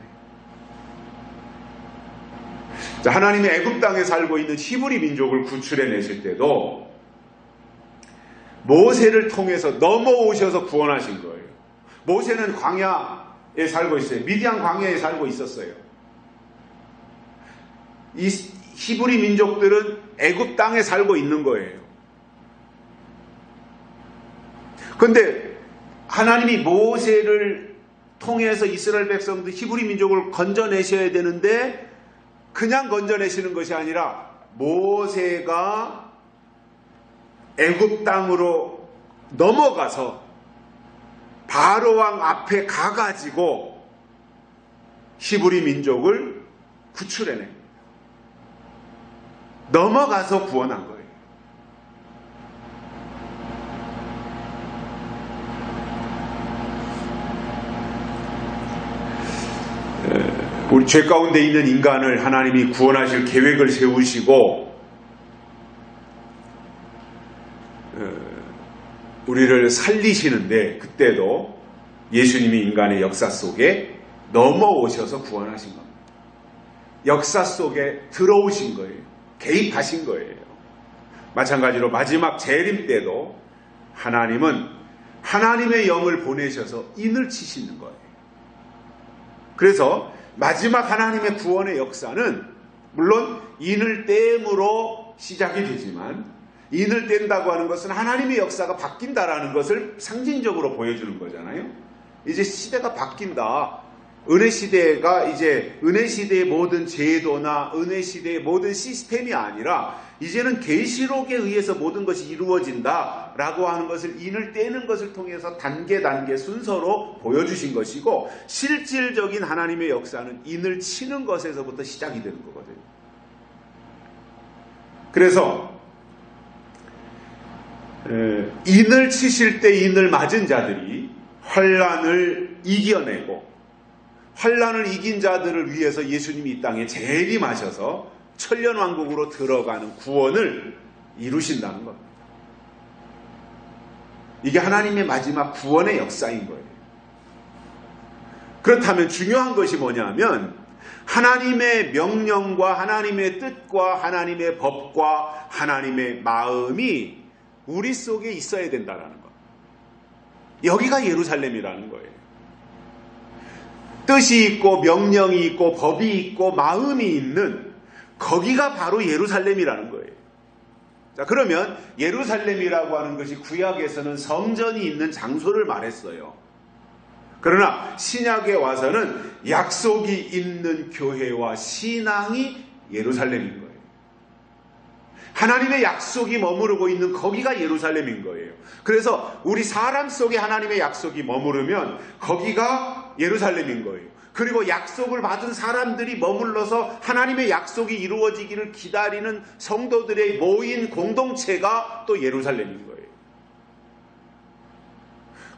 자, 하나님이 애굽 땅에 살고 있는 히브리 민족을 구출해내실 때도 모세를 통해서 넘어오셔서 구원하신 거예요. 모세는 광야에 살고 있어요. 미디안 광야에 살고 있었어요. 이 히브리 민족들은 애굽 땅에 살고 있는 거예요. 그런데 하나님이 모세를 통해서 이스라엘 백성들 히브리 민족을 건져내셔야 되는데 그냥 건져내시는 것이 아니라 모세가 애굽 땅으로 넘어가서 바로 왕 앞에 가가지고 히브리 민족을 구출해냅니다. 넘어가서 구원한 거예요. 우리 죄 가운데 있는 인간을 하나님이 구원하실 계획을 세우시고 우리를 살리시는데, 그때도 예수님이 인간의 역사 속에 넘어오셔서 구원하신 겁니다. 역사 속에 들어오신 거예요. 개입하신 거예요. 마찬가지로 마지막 재림 때도 하나님은 하나님의 영을 보내셔서 인을 치시는 거예요. 그래서 마지막 하나님의 구원의 역사는 물론 인을 떼므로 시작이 되지만, 인을 뗀다고 하는 것은 하나님의 역사가 바뀐다라는 것을 상징적으로 보여주는 거잖아요. 이제 시대가 바뀐다. 은혜 시대가 이제 은혜 시대의 모든 제도나 은혜 시대의 모든 시스템이 아니라 이제는 계시록에 의해서 모든 것이 이루어진다라고 하는 것을 인을 떼는 것을 통해서 단계 순서로 보여주신 것이고, 실질적인 하나님의 역사는 인을 치는 것에서부터 시작이 되는 거거든요. 그래서 인을 치실 때 인을 맞은 자들이 환난을 이겨내고, 환난을 이긴 자들을 위해서 예수님이 이 땅에 재림하셔서 천년왕국으로 들어가는 구원을 이루신다는 겁니다. 이게 하나님의 마지막 구원의 역사인 거예요. 그렇다면 중요한 것이 뭐냐면 하나님의 명령과 하나님의 뜻과 하나님의 법과 하나님의 마음이 우리 속에 있어야 된다는 것. 여기가 예루살렘이라는 거예요. 뜻이 있고 명령이 있고 법이 있고 마음이 있는 거기가 바로 예루살렘이라는 거예요. 자, 그러면 예루살렘이라고 하는 것이 구약에서는 성전이 있는 장소를 말했어요. 그러나 신약에 와서는 약속이 있는 교회와 신앙이 예루살렘인 거예요. 하나님의 약속이 머무르고 있는 거기가 예루살렘인 거예요. 그래서 우리 사람 속에 하나님의 약속이 머무르면 거기가 예루살렘인 거예요. 그리고 약속을 받은 사람들이 머물러서 하나님의 약속이 이루어지기를 기다리는 성도들의 모인 공동체가 또 예루살렘인 거예요.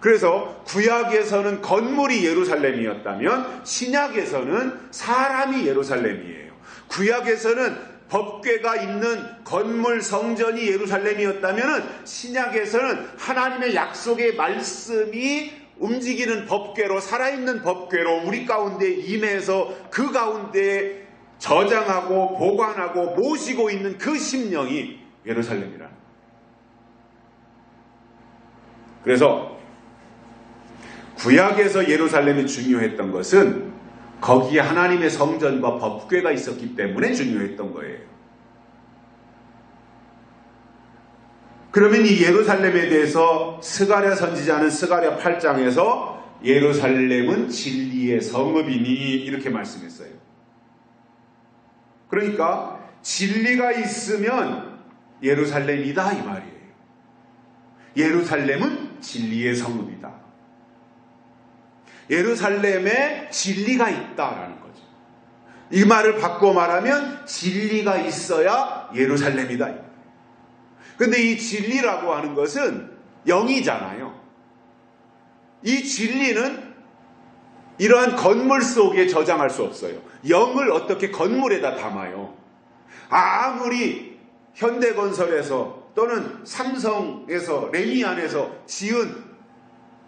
그래서 구약에서는 건물이 예루살렘이었다면 신약에서는 사람이 예루살렘이에요. 구약에서는 법궤가 있는 건물 성전이 예루살렘이었다면 신약에서는 하나님의 약속의 말씀이 움직이는 법궤로 살아있는 법궤로 우리 가운데 임해서 그 가운데 저장하고 보관하고 모시고 있는 그 심령이 예루살렘이라. 그래서 구약에서 예루살렘이 중요했던 것은 거기에 하나님의 성전과 법궤가 있었기 때문에 중요했던 거예요. 그러면 이 예루살렘에 대해서 스가랴 선지자는 스가랴 8장에서 예루살렘은 진리의 성읍이니 이렇게 말씀했어요. 그러니까 진리가 있으면 예루살렘이다 이 말이에요. 예루살렘은 진리의 성읍이다. 예루살렘에 진리가 있다라는 거죠. 이 말을 바꿔 말하면 진리가 있어야 예루살렘이다. 그런데 이 진리라고 하는 것은 영이잖아요. 이 진리는 이러한 건물 속에 저장할 수 없어요. 영을 어떻게 건물에다 담아요? 아무리 현대건설에서 또는 삼성에서 레미안에서 지은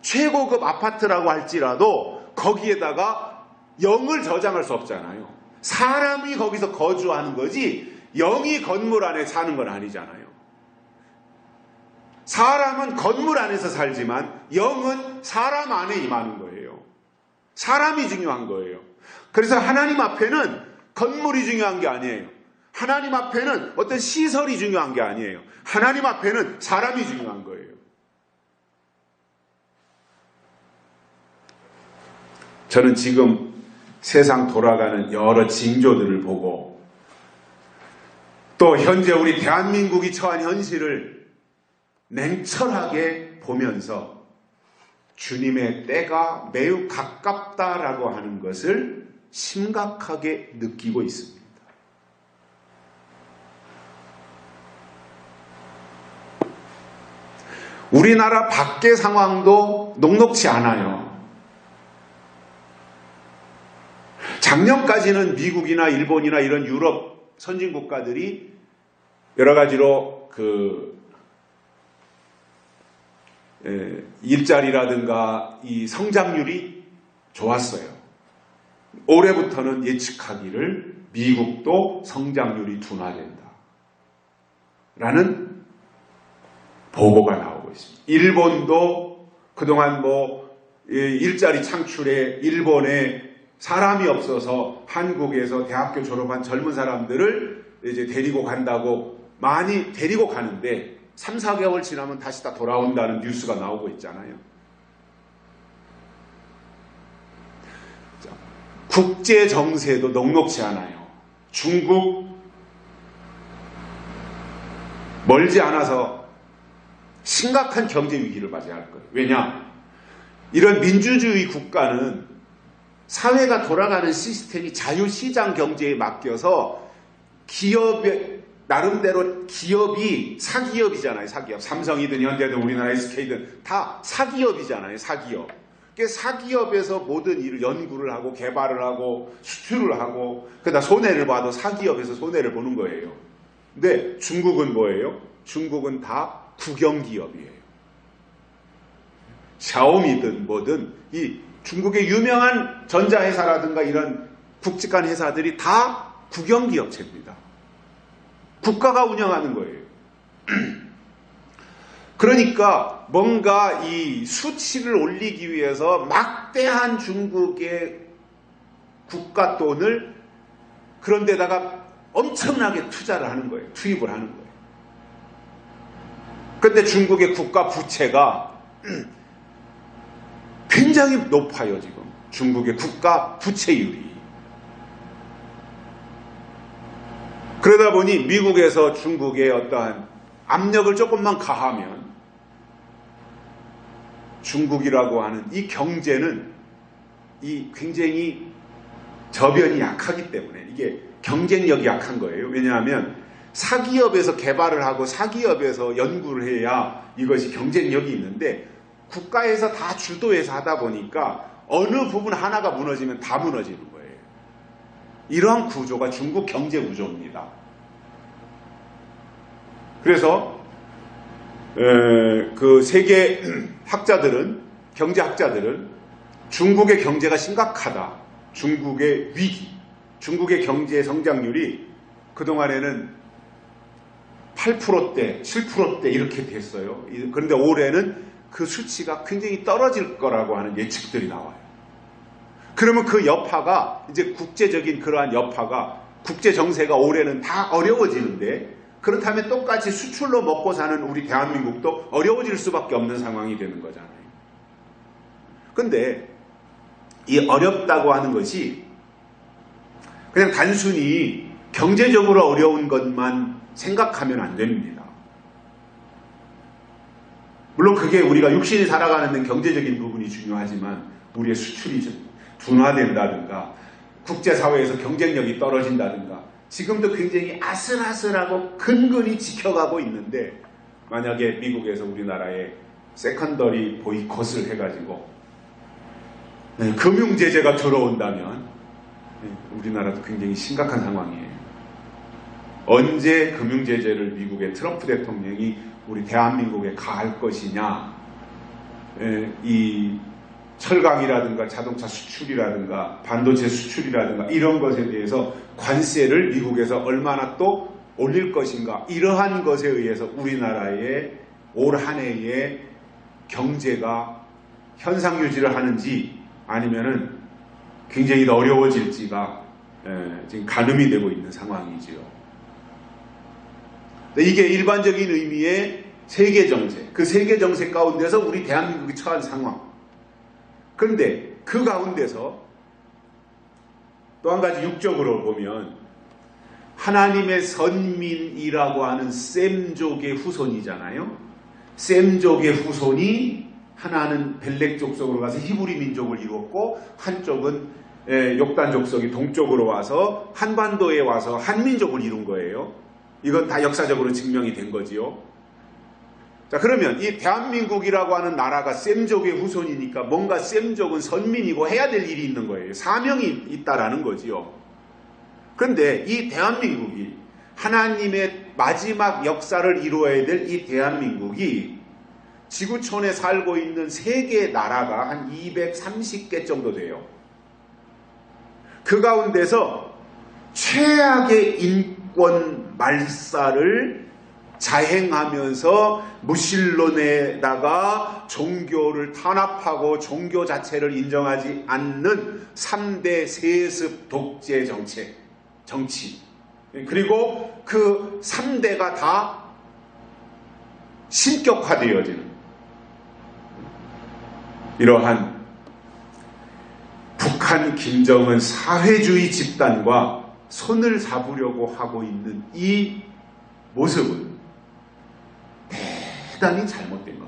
최고급 아파트라고 할지라도 거기에다가 영을 저장할 수 없잖아요. 사람이 거기서 거주하는 거지 영이 건물 안에 사는 건 아니잖아요. 사람은 건물 안에서 살지만 영은 사람 안에 임하는 거예요. 사람이 중요한 거예요. 그래서 하나님 앞에는 건물이 중요한 게 아니에요. 하나님 앞에는 어떤 시설이 중요한 게 아니에요. 하나님 앞에는 사람이 중요한 거예요. 저는 지금 세상 돌아가는 여러 징조들을 보고 또 현재 우리 대한민국이 처한 현실을 냉철하게 보면서 주님의 때가 매우 가깝다라고 하는 것을 심각하게 느끼고 있습니다. 우리나라 밖의 상황도 녹록치 않아요. 작년까지는 미국이나 일본이나 이런 유럽 선진국가들이 여러 가지로 일자리라든가 이 성장률이 좋았어요. 올해부터는 예측하기를 미국도 성장률이 둔화된다 라는 보고가 나오고 있습니다. 일본도 그동안 일자리 창출에 일본에 사람이 없어서 한국에서 대학교 졸업한 젊은 사람들을 이제 데리고 간다고 많이 데리고 가는데 3, 4개월 지나면 다시 다 돌아온다는 뉴스가 나오고 있잖아요. 국제 정세도 녹록치 않아요. 중국 멀지 않아서 심각한 경제 위기를 맞이할 거예요. 왜냐? 이런 민주주의 국가는 사회가 돌아가는 시스템이 자유시장 경제에 맡겨서 나름대로 기업이 사기업이잖아요. 사기업. 삼성이든 현대든 우리나라 SK든 다 사기업이잖아요. 사기업. 사기업에서 모든 일을 연구를 하고 개발을 하고 수출을 하고 그러다 손해를 봐도 사기업에서 손해를 보는 거예요. 근데 중국은 뭐예요? 중국은 다 국영기업이에요. 샤오미든 뭐든 이 중국의 유명한 전자회사라든가 이런 굵직한 회사들이 다 국영기업체입니다. 국가가 운영하는 거예요. 그러니까 뭔가 이 수치를 올리기 위해서 막대한 중국의 국가 돈을 그런 데다가 엄청나게 투자를 하는 거예요. 투입을 하는 거예요. 그런데 중국의 국가 부채가 굉장히 높아요, 지금. 중국의 국가 부채율이. 그러다 보니 미국에서 중국의 어떠한 압력을 조금만 가하면 중국이라고 하는 이 경제는 이 굉장히 저변이 약하기 때문에 이게 경쟁력이 약한 거예요. 왜냐하면 사기업에서 개발을 하고 사기업에서 연구를 해야 이것이 경쟁력이 있는데 국가에서 다 주도해서 하다 보니까 어느 부분 하나가 무너지면 다 무너지는 거예요. 이러한 구조가 중국 경제 구조입니다. 그래서 그 세계 학자들은 경제학자들은 중국의 경제가 심각하다. 중국의 위기, 중국의 경제 성장률이 그동안에는 8%대, 7%대 이렇게 됐어요. 그런데 올해는 그 수치가 굉장히 떨어질 거라고 하는 예측들이 나와요. 그러면 그 여파가 이제 국제적인 그러한 여파가 국제 정세가 올해는 다 어려워지는데 그렇다면 똑같이 수출로 먹고 사는 우리 대한민국도 어려워질 수밖에 없는 상황이 되는 거잖아요. 근데 이 어렵다고 하는 것이 그냥 단순히 경제적으로 어려운 것만 생각하면 안 됩니다. 물론 그게 우리가 육신이 살아가는 데 경제적인 부분이 중요하지만 우리의 수출이 좀 둔화된다든가 국제사회에서 경쟁력이 떨어진다든가 지금도 굉장히 아슬아슬하고 근근히 지켜가고 있는데 만약에 미국에서 우리나라에 세컨더리 보이콧을 해가지고 금융제재가 들어온다면 우리나라도 굉장히 심각한 상황이에요. 언제 금융제재를 미국의 트럼프 대통령이 우리 대한민국에 가할 것이냐, 이 철강이라든가 자동차 수출이라든가 반도체 수출이라든가 이런 것에 대해서 관세를 미국에서 얼마나 또 올릴 것인가, 이러한 것에 의해서 우리나라의 올 한 해의 경제가 현상 유지를 하는지 아니면은 굉장히 더 어려워질지가 지금 가늠이 되고 있는 상황이지요. 이게 일반적인 의미의 세계 정세, 그 세계 정세 가운데서 우리 대한민국이 처한 상황. 그런데 그 가운데서 또 한 가지 육적으로 보면 하나님의 선민이라고 하는 셈족의 후손이잖아요. 셈족의 후손이 하나는 벨렉 족속으로 가서 히브리 민족을 이뤘고 한쪽은 욕단 족속이 동쪽으로 와서 한반도에 와서 한민족을 이룬 거예요. 이건 다 역사적으로 증명이 된 거지요. 자, 그러면 이 대한민국이라고 하는 나라가 셈족의 후손이니까 뭔가 셈족은 선민이고 해야 될 일이 있는 거예요. 사명이 있다라는 거지요. 그런데 이 대한민국이 하나님의 마지막 역사를 이루어야 될 이 대한민국이 지구촌에 살고 있는 세계 나라가 한 230개 정도 돼요. 그 가운데서 최악의 인권 말살을 자행하면서 무신론에다가 종교를 탄압하고 종교 자체를 인정하지 않는 3대 세습 독재 정치, 그리고 그 3대가 다 신격화되어지는 이러한 북한 김정은 사회주의 집단과 손을 잡으려고 하고 있는 이 모습은 대단히 잘못된 것.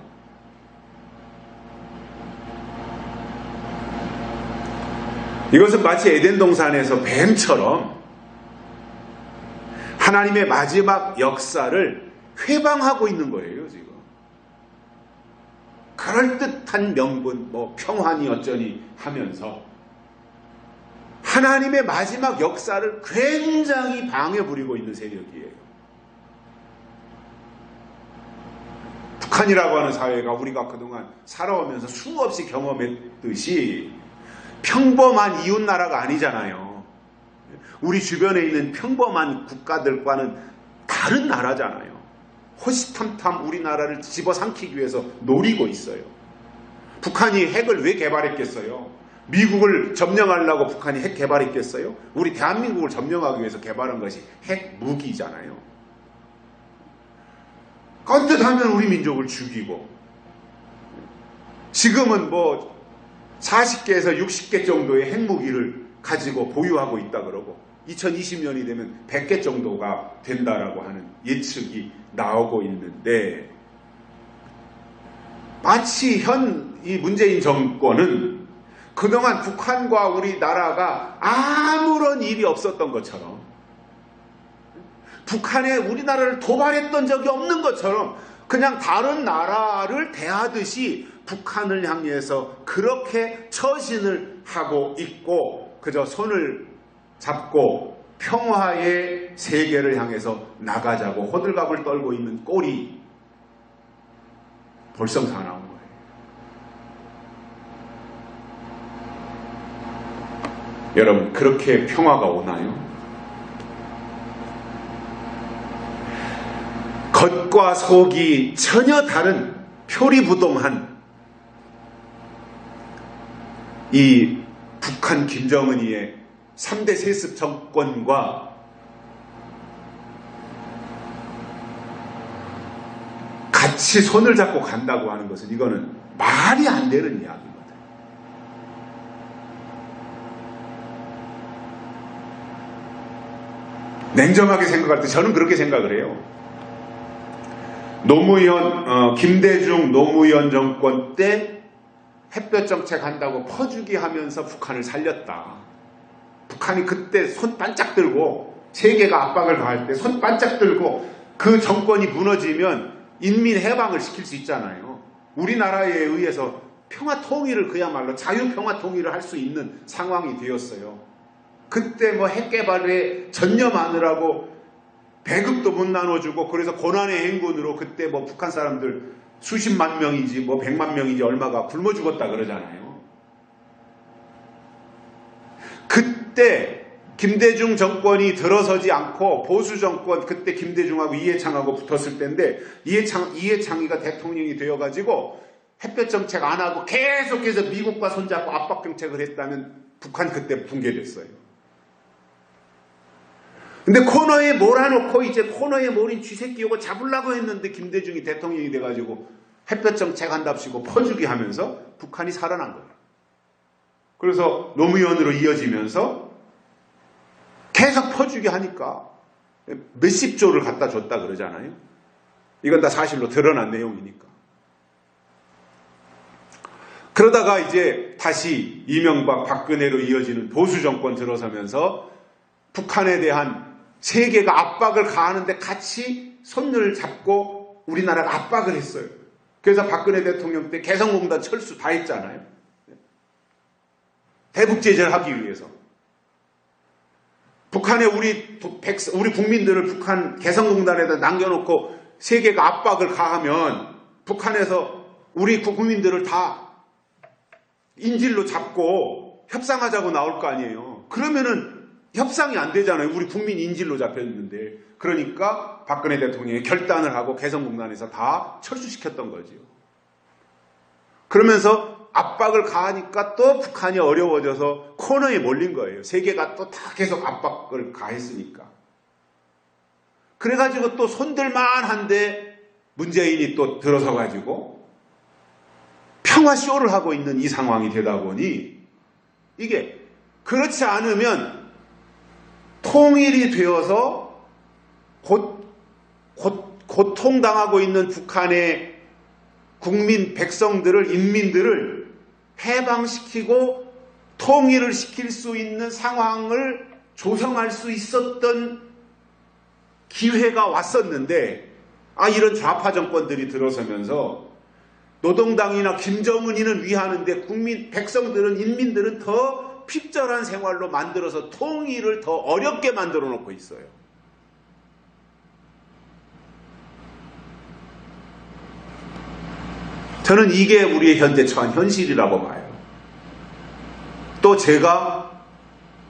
이것은 마치 에덴 동산에서 뱀처럼 하나님의 마지막 역사를 회방하고 있는 거예요, 지금. 그럴듯한 명분, 평화니 어쩌니 하면서 하나님의 마지막 역사를 굉장히 방해 부리고 있는 세력이에요. 북한이라고 하는 사회가 우리가 그동안 살아오면서 수없이 경험했듯이 평범한 이웃나라가 아니잖아요. 우리 주변에 있는 평범한 국가들과는 다른 나라잖아요. 호시탐탐 우리나라를 집어삼키기 위해서 노리고 있어요. 북한이 핵을 왜 개발했겠어요? 미국을 점령하려고 북한이 핵 개발했겠어요? 우리 대한민국을 점령하기 위해서 개발한 것이 핵 무기잖아요. 껐듯하면 우리 민족을 죽이고, 지금은 뭐 40개에서 60개 정도의 핵무기를 가지고 보유하고 있다 그러고 2020년이 되면 100개 정도가 된다라고 하는 예측이 나오고 있는데, 마치 이 문재인 정권은 그동안 북한과 우리나라가 아무런 일이 없었던 것처럼, 북한에 우리나라를 도발했던 적이 없는 것처럼 그냥 다른 나라를 대하듯이 북한을 향해서 그렇게 처신을 하고 있고, 그저 손을 잡고 평화의 세계를 향해서 나가자고 호들갑을 떨고 있는 꼴이 볼썽사나운 거예요. 여러분, 그렇게 평화가 오나요? 겉과 속이 전혀 다른 표리부동한 이 북한 김정은이의 3대 세습 정권과 같이 손을 잡고 간다고 하는 것은, 이거는 말이 안 되는 이야기입니다. 냉정하게 생각할 때 저는 그렇게 생각을 해요. 김대중 노무현 정권 때 햇볕 정책 한다고 퍼주기 하면서 북한을 살렸다. 북한이 그때 손 반짝 들고, 세계가 압박을 가할 때 손 반짝 들고 그 정권이 무너지면 인민 해방을 시킬 수 있잖아요. 우리나라에 의해서 평화 통일을, 그야말로 자유 평화 통일을 할 수 있는 상황이 되었어요. 그때 뭐 핵 개발에 전념하느라고 배급도 못 나눠주고, 그래서 고난의 행군으로 그때 뭐 북한 사람들 수십만 명이지 뭐 100만 명이지 얼마가 굶어 죽었다 그러잖아요. 그때 김대중 정권이 들어서지 않고 보수 정권, 그때 김대중하고 이해창하고 붙었을 때인데, 이해창이가 대통령이 되어가지고 햇볕 정책 안 하고 계속해서 미국과 손잡고 압박 정책을 했다면 북한 그때 붕괴됐어요. 근데 코너에 몰아놓고 이제 코너에 몰인 쥐새끼 요거 잡으려고 했는데 김대중이 대통령이 돼가지고 햇볕 정책 한답시고 퍼주기 하면서 북한이 살아난 거예요. 그래서 노무현으로 이어지면서 계속 퍼주기 하니까 몇십 조를 갖다 줬다 그러잖아요. 이건 다 사실로 드러난 내용이니까. 그러다가 이제 다시 이명박 박근혜로 이어지는 보수 정권 들어서면서 북한에 대한 세계가 압박을 가하는데 같이 손을 잡고 우리나라가 압박을 했어요. 그래서 박근혜 대통령 때 개성공단 철수 다 했잖아요. 대북 제재를 하기 위해서. 북한에 우리 국민들을 북한 개성공단에다 남겨놓고 세계가 압박을 가하면 북한에서 우리 국민들을 다 인질로 잡고 협상하자고 나올 거 아니에요. 그러면은 협상이 안 되잖아요. 우리 국민 인질로 잡혀있는데. 그러니까 박근혜 대통령이 결단을 하고 개성공단에서 다 철수시켰던 거지요. 그러면서 압박을 가하니까 또 북한이 어려워져서 코너에 몰린 거예요. 세계가 또 다 계속 압박을 가했으니까. 그래가지고 또 손들만한데 문재인이 또 들어서가지고 평화쇼를 하고 있는 이 상황이 되다 보니, 이게 그렇지 않으면 통일이 되어서 고통당하고 있는 북한의 국민, 백성들을, 인민들을 해방시키고 통일을 시킬 수 있는 상황을 조성할 수 있었던 기회가 왔었는데, 이런 좌파 정권들이 들어서면서 노동당이나 김정은이는 위하는데 국민, 백성들은, 인민들은 더 핍절한 생활로 만들어서 통일을 더 어렵게 만들어 놓고 있어요. 저는 이게 우리의 현재 처한 현실이라고 봐요. 또 제가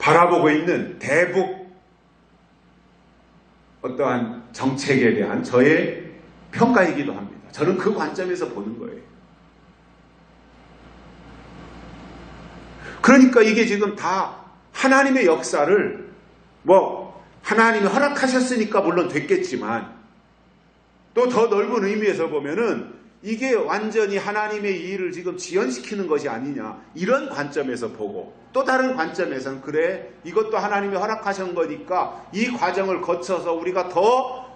바라보고 있는 대북 어떠한 정책에 대한 저의 평가이기도 합니다. 저는 그 관점에서 보는 거예요. 그러니까 이게 지금 다 하나님의 역사를 하나님이 허락하셨으니까 물론 됐겠지만 또 더 넓은 의미에서 보면은 이게 완전히 하나님의 일을 지금 지연시키는 것이 아니냐 이런 관점에서 보고 또 다른 관점에서는 그래 이것도 하나님이 허락하신 거니까 이 과정을 거쳐서 우리가 더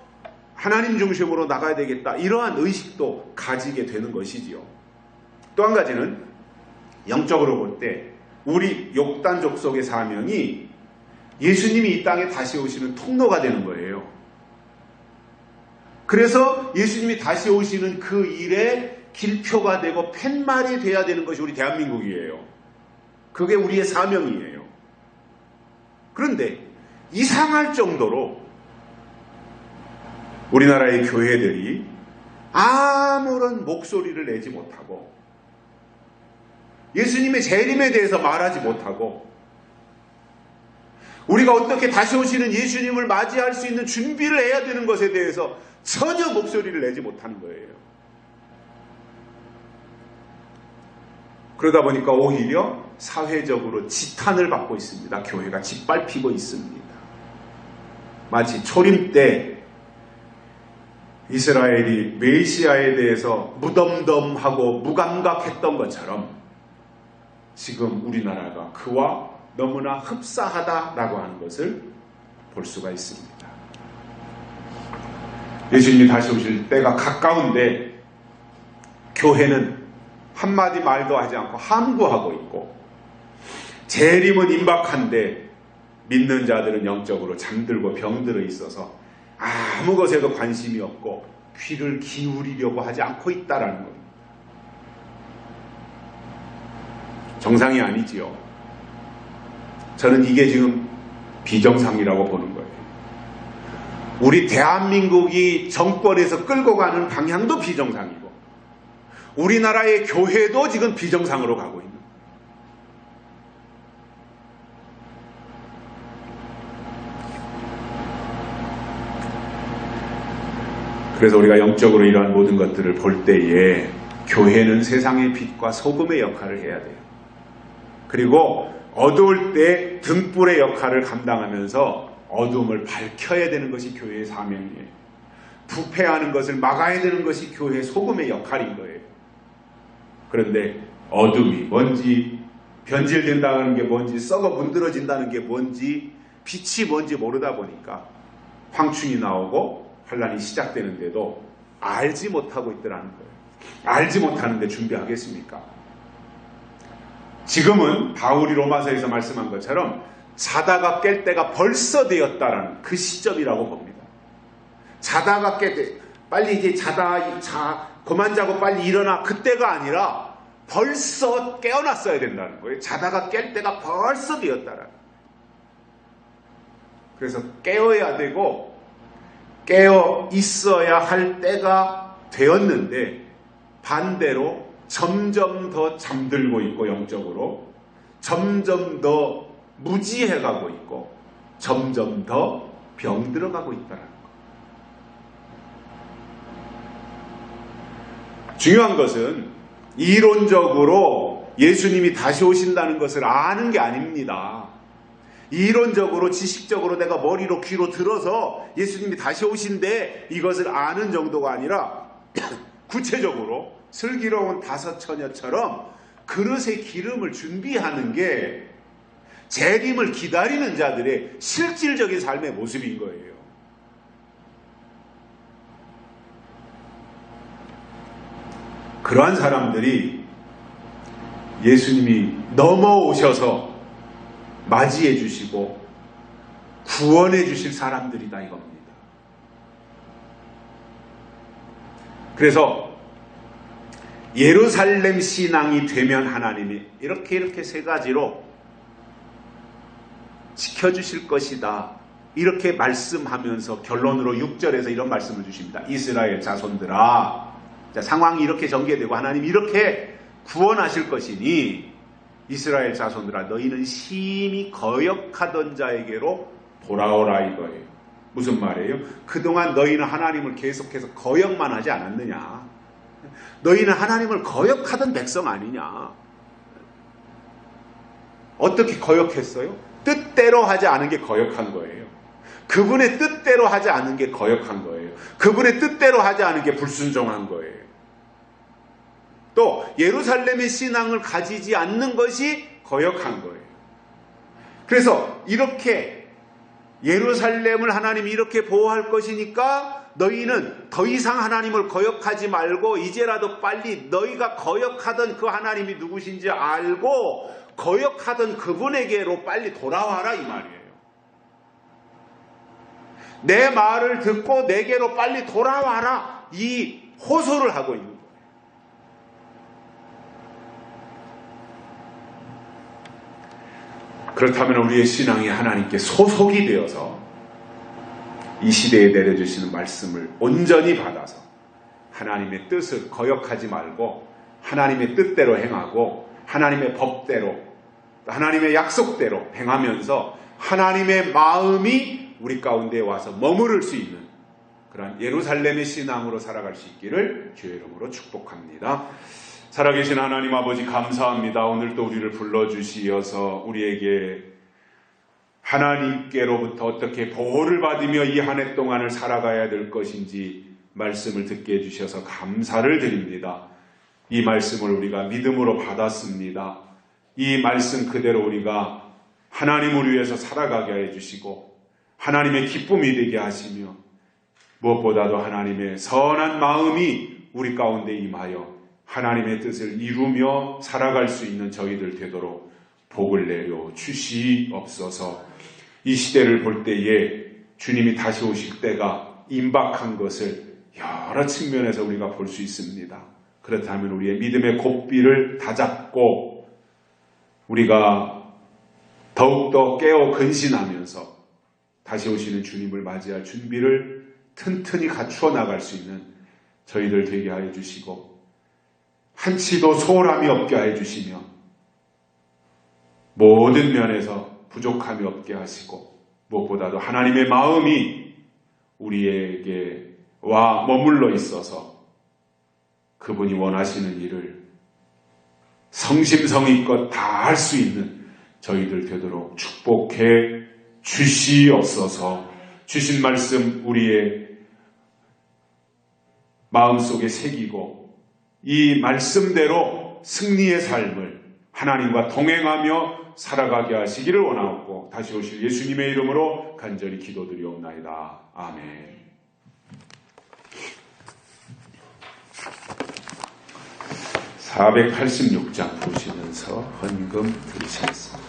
하나님 중심으로 나가야 되겠다 이러한 의식도 가지게 되는 것이지요. 또 한 가지는 영적으로 볼 때 우리 욕단 족속의 사명이 예수님이 이 땅에 다시 오시는 통로가 되는 거예요. 그래서 예수님이 다시 오시는 그 일에 길표가 되고 팻말이 돼야 되는 것이 우리 대한민국이에요. 그게 우리의 사명이에요. 그런데 이상할 정도로 우리나라의 교회들이 아무런 목소리를 내지 못하고 예수님의 재림에 대해서 말하지 못하고 우리가 어떻게 다시 오시는 예수님을 맞이할 수 있는 준비를 해야 되는 것에 대해서 전혀 목소리를 내지 못하는 거예요. 그러다 보니까 오히려 사회적으로 지탄을 받고 있습니다. 교회가 짓밟히고 있습니다. 마치 초림 때 이스라엘이 메시아에 대해서 무덤덤하고 무감각했던 것처럼 지금 우리나라가 그와 너무나 흡사하다라고 하는 것을 볼 수가 있습니다. 예수님이 다시 오실 때가 가까운데 교회는 한마디 말도 하지 않고 함구하고 있고 재림은 임박한데 믿는 자들은 영적으로 잠들고 병들어 있어서 아무 것에도 관심이 없고 귀를 기울이려고 하지 않고 있다라는 겁니다. 정상이 아니지요. 저는 이게 지금 비정상이라고 보는 거예요. 우리 대한민국이 정권에서 끌고 가는 방향도 비정상이고 우리나라의 교회도 지금 비정상으로 가고 있는 거예요. 그래서 우리가 영적으로 이러한 모든 것들을 볼 때에 교회는 세상의 빛과 소금의 역할을 해야 돼요. 그리고 어두울 때 등불의 역할을 감당하면서 어둠을 밝혀야 되는 것이 교회의 사명이에요. 부패하는 것을 막아야 되는 것이 교회의 소금의 역할인 거예요. 그런데 어둠이 뭔지, 변질된다는 게 뭔지, 썩어 문드러진다는 게 뭔지, 빛이 뭔지 모르다 보니까 황충이 나오고 환란이 시작되는데도 알지 못하고 있더라는 거예요. 알지 못하는데 준비하겠습니까? 지금은 바울이 로마서에서 말씀한 것처럼 자다가 깰 때가 벌써 되었다라는 그 시점이라고 봅니다. 자다가 깰 때 빨리 이제 그만 자고 빨리 일어나 그때가 아니라 벌써 깨어났어야 된다는 거예요. 자다가 깰 때가 벌써 되었다라는 거예요. 그래서 깨어야 되고 깨어 있어야 할 때가 되었는데 반대로 점점 더 잠들고 있고 영적으로 점점 더 무지해가고 있고 점점 더 병들어가고 있다는 것. 중요한 것은 이론적으로 예수님이 다시 오신다는 것을 아는 게 아닙니다. 이론적으로 지식적으로 내가 머리로 귀로 들어서 예수님이 다시 오신대 이것을 아는 정도가 아니라 구체적으로 슬기로운 다섯 처녀처럼 그릇에 기름을 준비하는 게 재림을 기다리는 자들의 실질적인 삶의 모습인 거예요. 그러한 사람들이 예수님이 넘어오셔서 맞이해 주시고 구원해 주실 사람들이다 이겁니다. 그래서 예루살렘 신앙이 되면 하나님이 이렇게 세 가지로 지켜주실 것이다. 이렇게 말씀하면서 결론으로 6절에서 이런 말씀을 주십니다. 이스라엘 자손들아, 자, 상황이 이렇게 전개되고 하나님이 이렇게 구원하실 것이니 이스라엘 자손들아 너희는 심히 거역하던 자에게로 돌아오라 이거예요. 무슨 말이에요? 그동안 너희는 하나님을 계속해서 거역만 하지 않았느냐? 너희는 하나님을 거역하던 백성 아니냐? 어떻게 거역했어요? 뜻대로 하지 않은 게 거역한 거예요. 그분의 뜻대로 하지 않은 게 거역한 거예요. 그분의 뜻대로 하지 않은 게 불순종한 거예요. 또 예루살렘의 신앙을 가지지 않는 것이 거역한 거예요. 그래서 이렇게 예루살렘을 하나님이 이렇게 보호할 것이니까 너희는 더 이상 하나님을 거역하지 말고 이제라도 빨리 너희가 거역하던 그 하나님이 누구신지 알고 거역하던 그분에게로 빨리 돌아와라 이 말이에요. 내 말을 듣고 내게로 빨리 돌아와라 이 호소를 하고 있는 거예요. 그렇다면 우리의 신앙이 하나님께 소속이 되어서 이 시대에 내려주시는 말씀을 온전히 받아서 하나님의 뜻을 거역하지 말고 하나님의 뜻대로 행하고 하나님의 법대로 하나님의 약속대로 행하면서 하나님의 마음이 우리 가운데 와서 머무를 수 있는 그런 예루살렘의 신앙으로 살아갈 수 있기를 주의 이름으로 축복합니다. 살아계신 하나님 아버지 감사합니다. 오늘도 우리를 불러주시어서 우리에게 하나님께로부터 어떻게 보호를 받으며 이 한 해 동안을 살아가야 될 것인지 말씀을 듣게 해주셔서 감사를 드립니다. 이 말씀을 우리가 믿음으로 받았습니다. 이 말씀 그대로 우리가 하나님을 위해서 살아가게 해주시고 하나님의 기쁨이 되게 하시며 무엇보다도 하나님의 선한 마음이 우리 가운데 임하여 하나님의 뜻을 이루며 살아갈 수 있는 저희들 되도록 복을 내려 주시옵소서. 이 시대를 볼 때에 주님이 다시 오실 때가 임박한 것을 여러 측면에서 우리가 볼 수 있습니다. 그렇다면 우리의 믿음의 고삐를 다잡고 우리가 더욱더 깨어 근신하면서 다시 오시는 주님을 맞이할 준비를 튼튼히 갖추어 나갈 수 있는 저희들 되게 하여 주시고 한치도 소홀함이 없게 해 주시며 모든 면에서 부족함이 없게 하시고 무엇보다도 하나님의 마음이 우리에게 와 머물러 있어서 그분이 원하시는 일을 성심성의껏 다 할 수 있는 저희들 되도록 축복해 주시옵소서. 주신 말씀 우리의 마음속에 새기고 이 말씀대로 승리의 삶을 하나님과 동행하며 살아가게 하시기를 원하옵고 다시 오실 예수님의 이름으로 간절히 기도드리옵나이다. 아멘. 486장 보시면서 헌금 드리시겠습니다.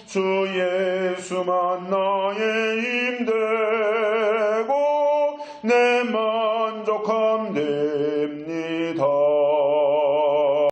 주 예수만 나의 힘되고 내 만족함 되고